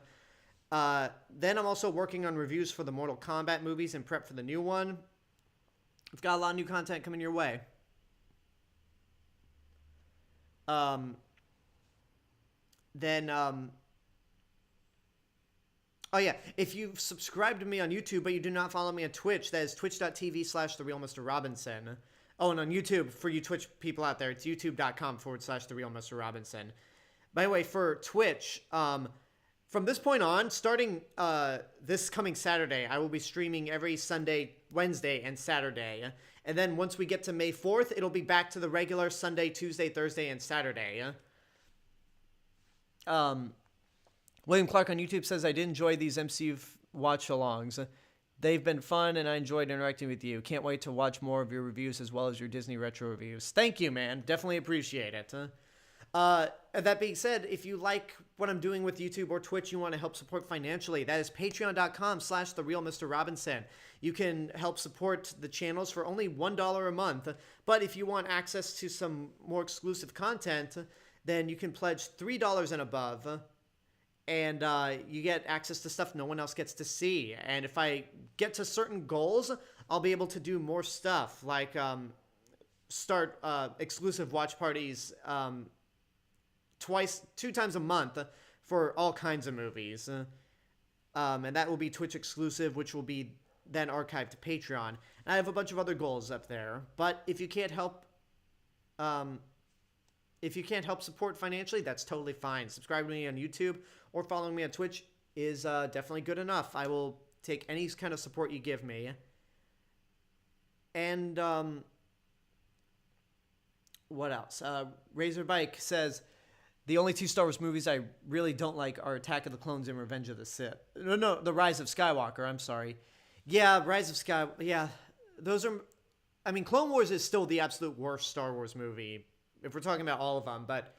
Then I'm also working on reviews for the Mortal Kombat movies and prep for the new one. I've got a lot of new content coming your way. Oh yeah, if you've subscribed to me on YouTube but you do not follow me on Twitch, that is twitch.tv/TheRealMrRobinson. Oh, and on YouTube, for you Twitch people out there, it's youtube.com/TheRealMrRobinson. By the way, for Twitch, from this point on, starting this coming Saturday, I will be streaming every Sunday, Wednesday, and Saturday. And then once we get to May 4th, it'll be back to the regular Sunday, Tuesday, Thursday, and Saturday. William Clark on YouTube says, I did enjoy these MCU watch-alongs. They've been fun, and I enjoyed interacting with you. Can't wait to watch more of your reviews as well as your Disney retro reviews. Thank you, man. Definitely appreciate it. That being said, if you like what I'm doing with YouTube or Twitch, you want to help support financially, that is patreon.com/TheRealMrRobinson. You can help support the channels for only $1 a month. But if you want access to some more exclusive content, then you can pledge $3 and above. And you get access to stuff no one else gets to see. And if I get to certain goals, I'll be able to do more stuff, like start exclusive watch parties 2 times a month for all kinds of movies. And that will be Twitch exclusive, which will be then archived to Patreon. And I have a bunch of other goals up there. But if you can't help... If you can't help support financially, that's totally fine. Subscribe to me on YouTube or following me on Twitch is definitely good enough. I will take any kind of support you give me. And what else? Razorbike says, the only 2 Star Wars movies I really don't like are Attack of the Clones and Revenge of the Sith. No, The Rise of Skywalker, I'm sorry. Yeah, Rise of Skywalker, yeah. Those are... I mean, Clone Wars is still the absolute worst Star Wars movie, if we're talking about all of them, but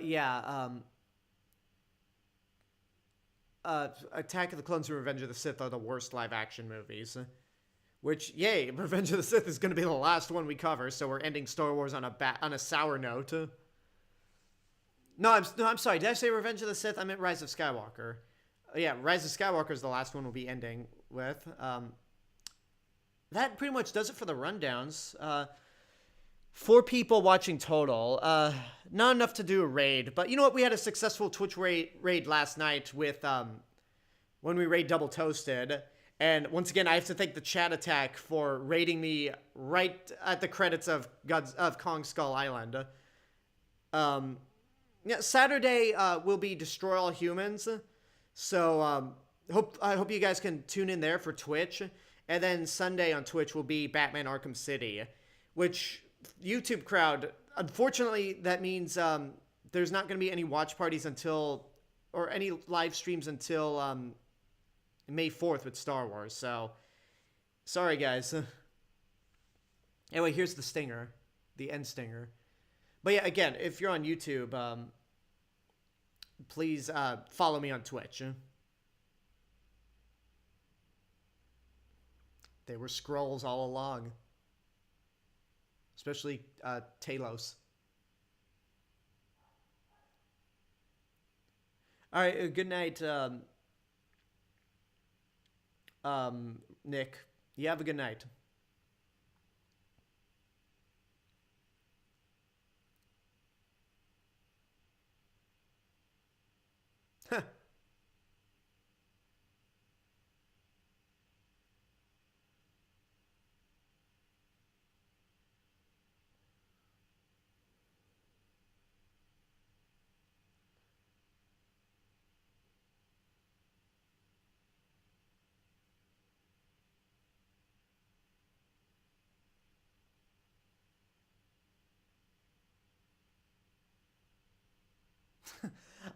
yeah, Attack of the Clones and Revenge of the Sith are the worst live-action movies. Which, yay, Revenge of the Sith is going to be the last one we cover, so we're ending Star Wars on a sour note. No, I'm sorry. Did I say Revenge of the Sith? I meant Rise of Skywalker. Yeah, Rise of Skywalker is the last one we'll be ending with. That pretty much does it for the rundowns. 4 people watching total. Not enough to do a raid, but you know what? We had a successful Twitch raid last night with when we raid Double Toasted. And once again, I have to thank the Chat Attack for raiding me right at the credits of Kong Skull Island. Yeah, Saturday will be Destroy All Humans. So I hope you guys can tune in there for Twitch. And then Sunday on Twitch will be Batman Arkham City, which YouTube crowd, unfortunately, that means there's not going to be any watch parties until, or any live streams until May 4th with Star Wars. So, sorry guys. Anyway, here's the stinger, the end stinger. But yeah, again, if you're on YouTube, please follow me on Twitch. They were Skrulls all along. Especially Talos. Alright, good night, Nick. You have a good night.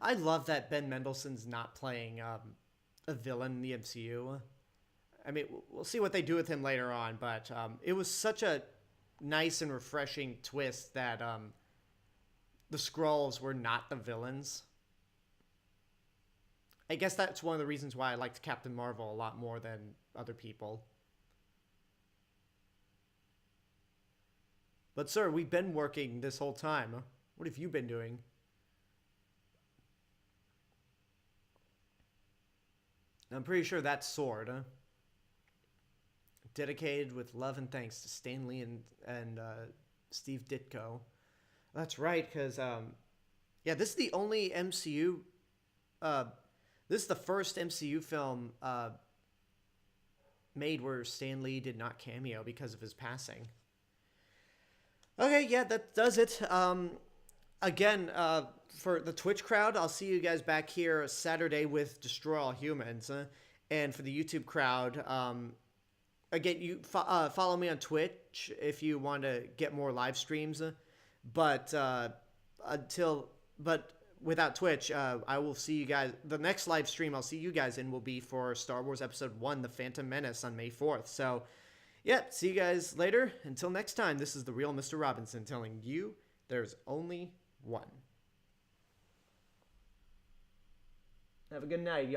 I love that Ben Mendelsohn's not playing a villain in the MCU. I mean, we'll see what they do with him later on, but it was such a nice and refreshing twist that the Skrulls were not the villains. I guess that's one of the reasons why I liked Captain Marvel a lot more than other people. But sir, we've been working this whole time. What have you been doing? I'm pretty sure that's Sword. Dedicated with love and thanks to Stan Lee and Steve Ditko. That's right, because yeah, this is the only MCU. This is the first MCU film made where Stan Lee did not cameo because of his passing. Okay, yeah, that does it. Again, for the Twitch crowd, I'll see you guys back here Saturday with Destroy All Humans. And for the YouTube crowd, again, you follow me on Twitch if you want to get more live streams. But without Twitch, I will see you guys. The next live stream I'll see you guys in will be for Star Wars Episode 1, The Phantom Menace, on May 4th. So, yeah, see you guys later. Until next time, this is the real Mr. Robinson telling you there's only one. Have a good night, y'all.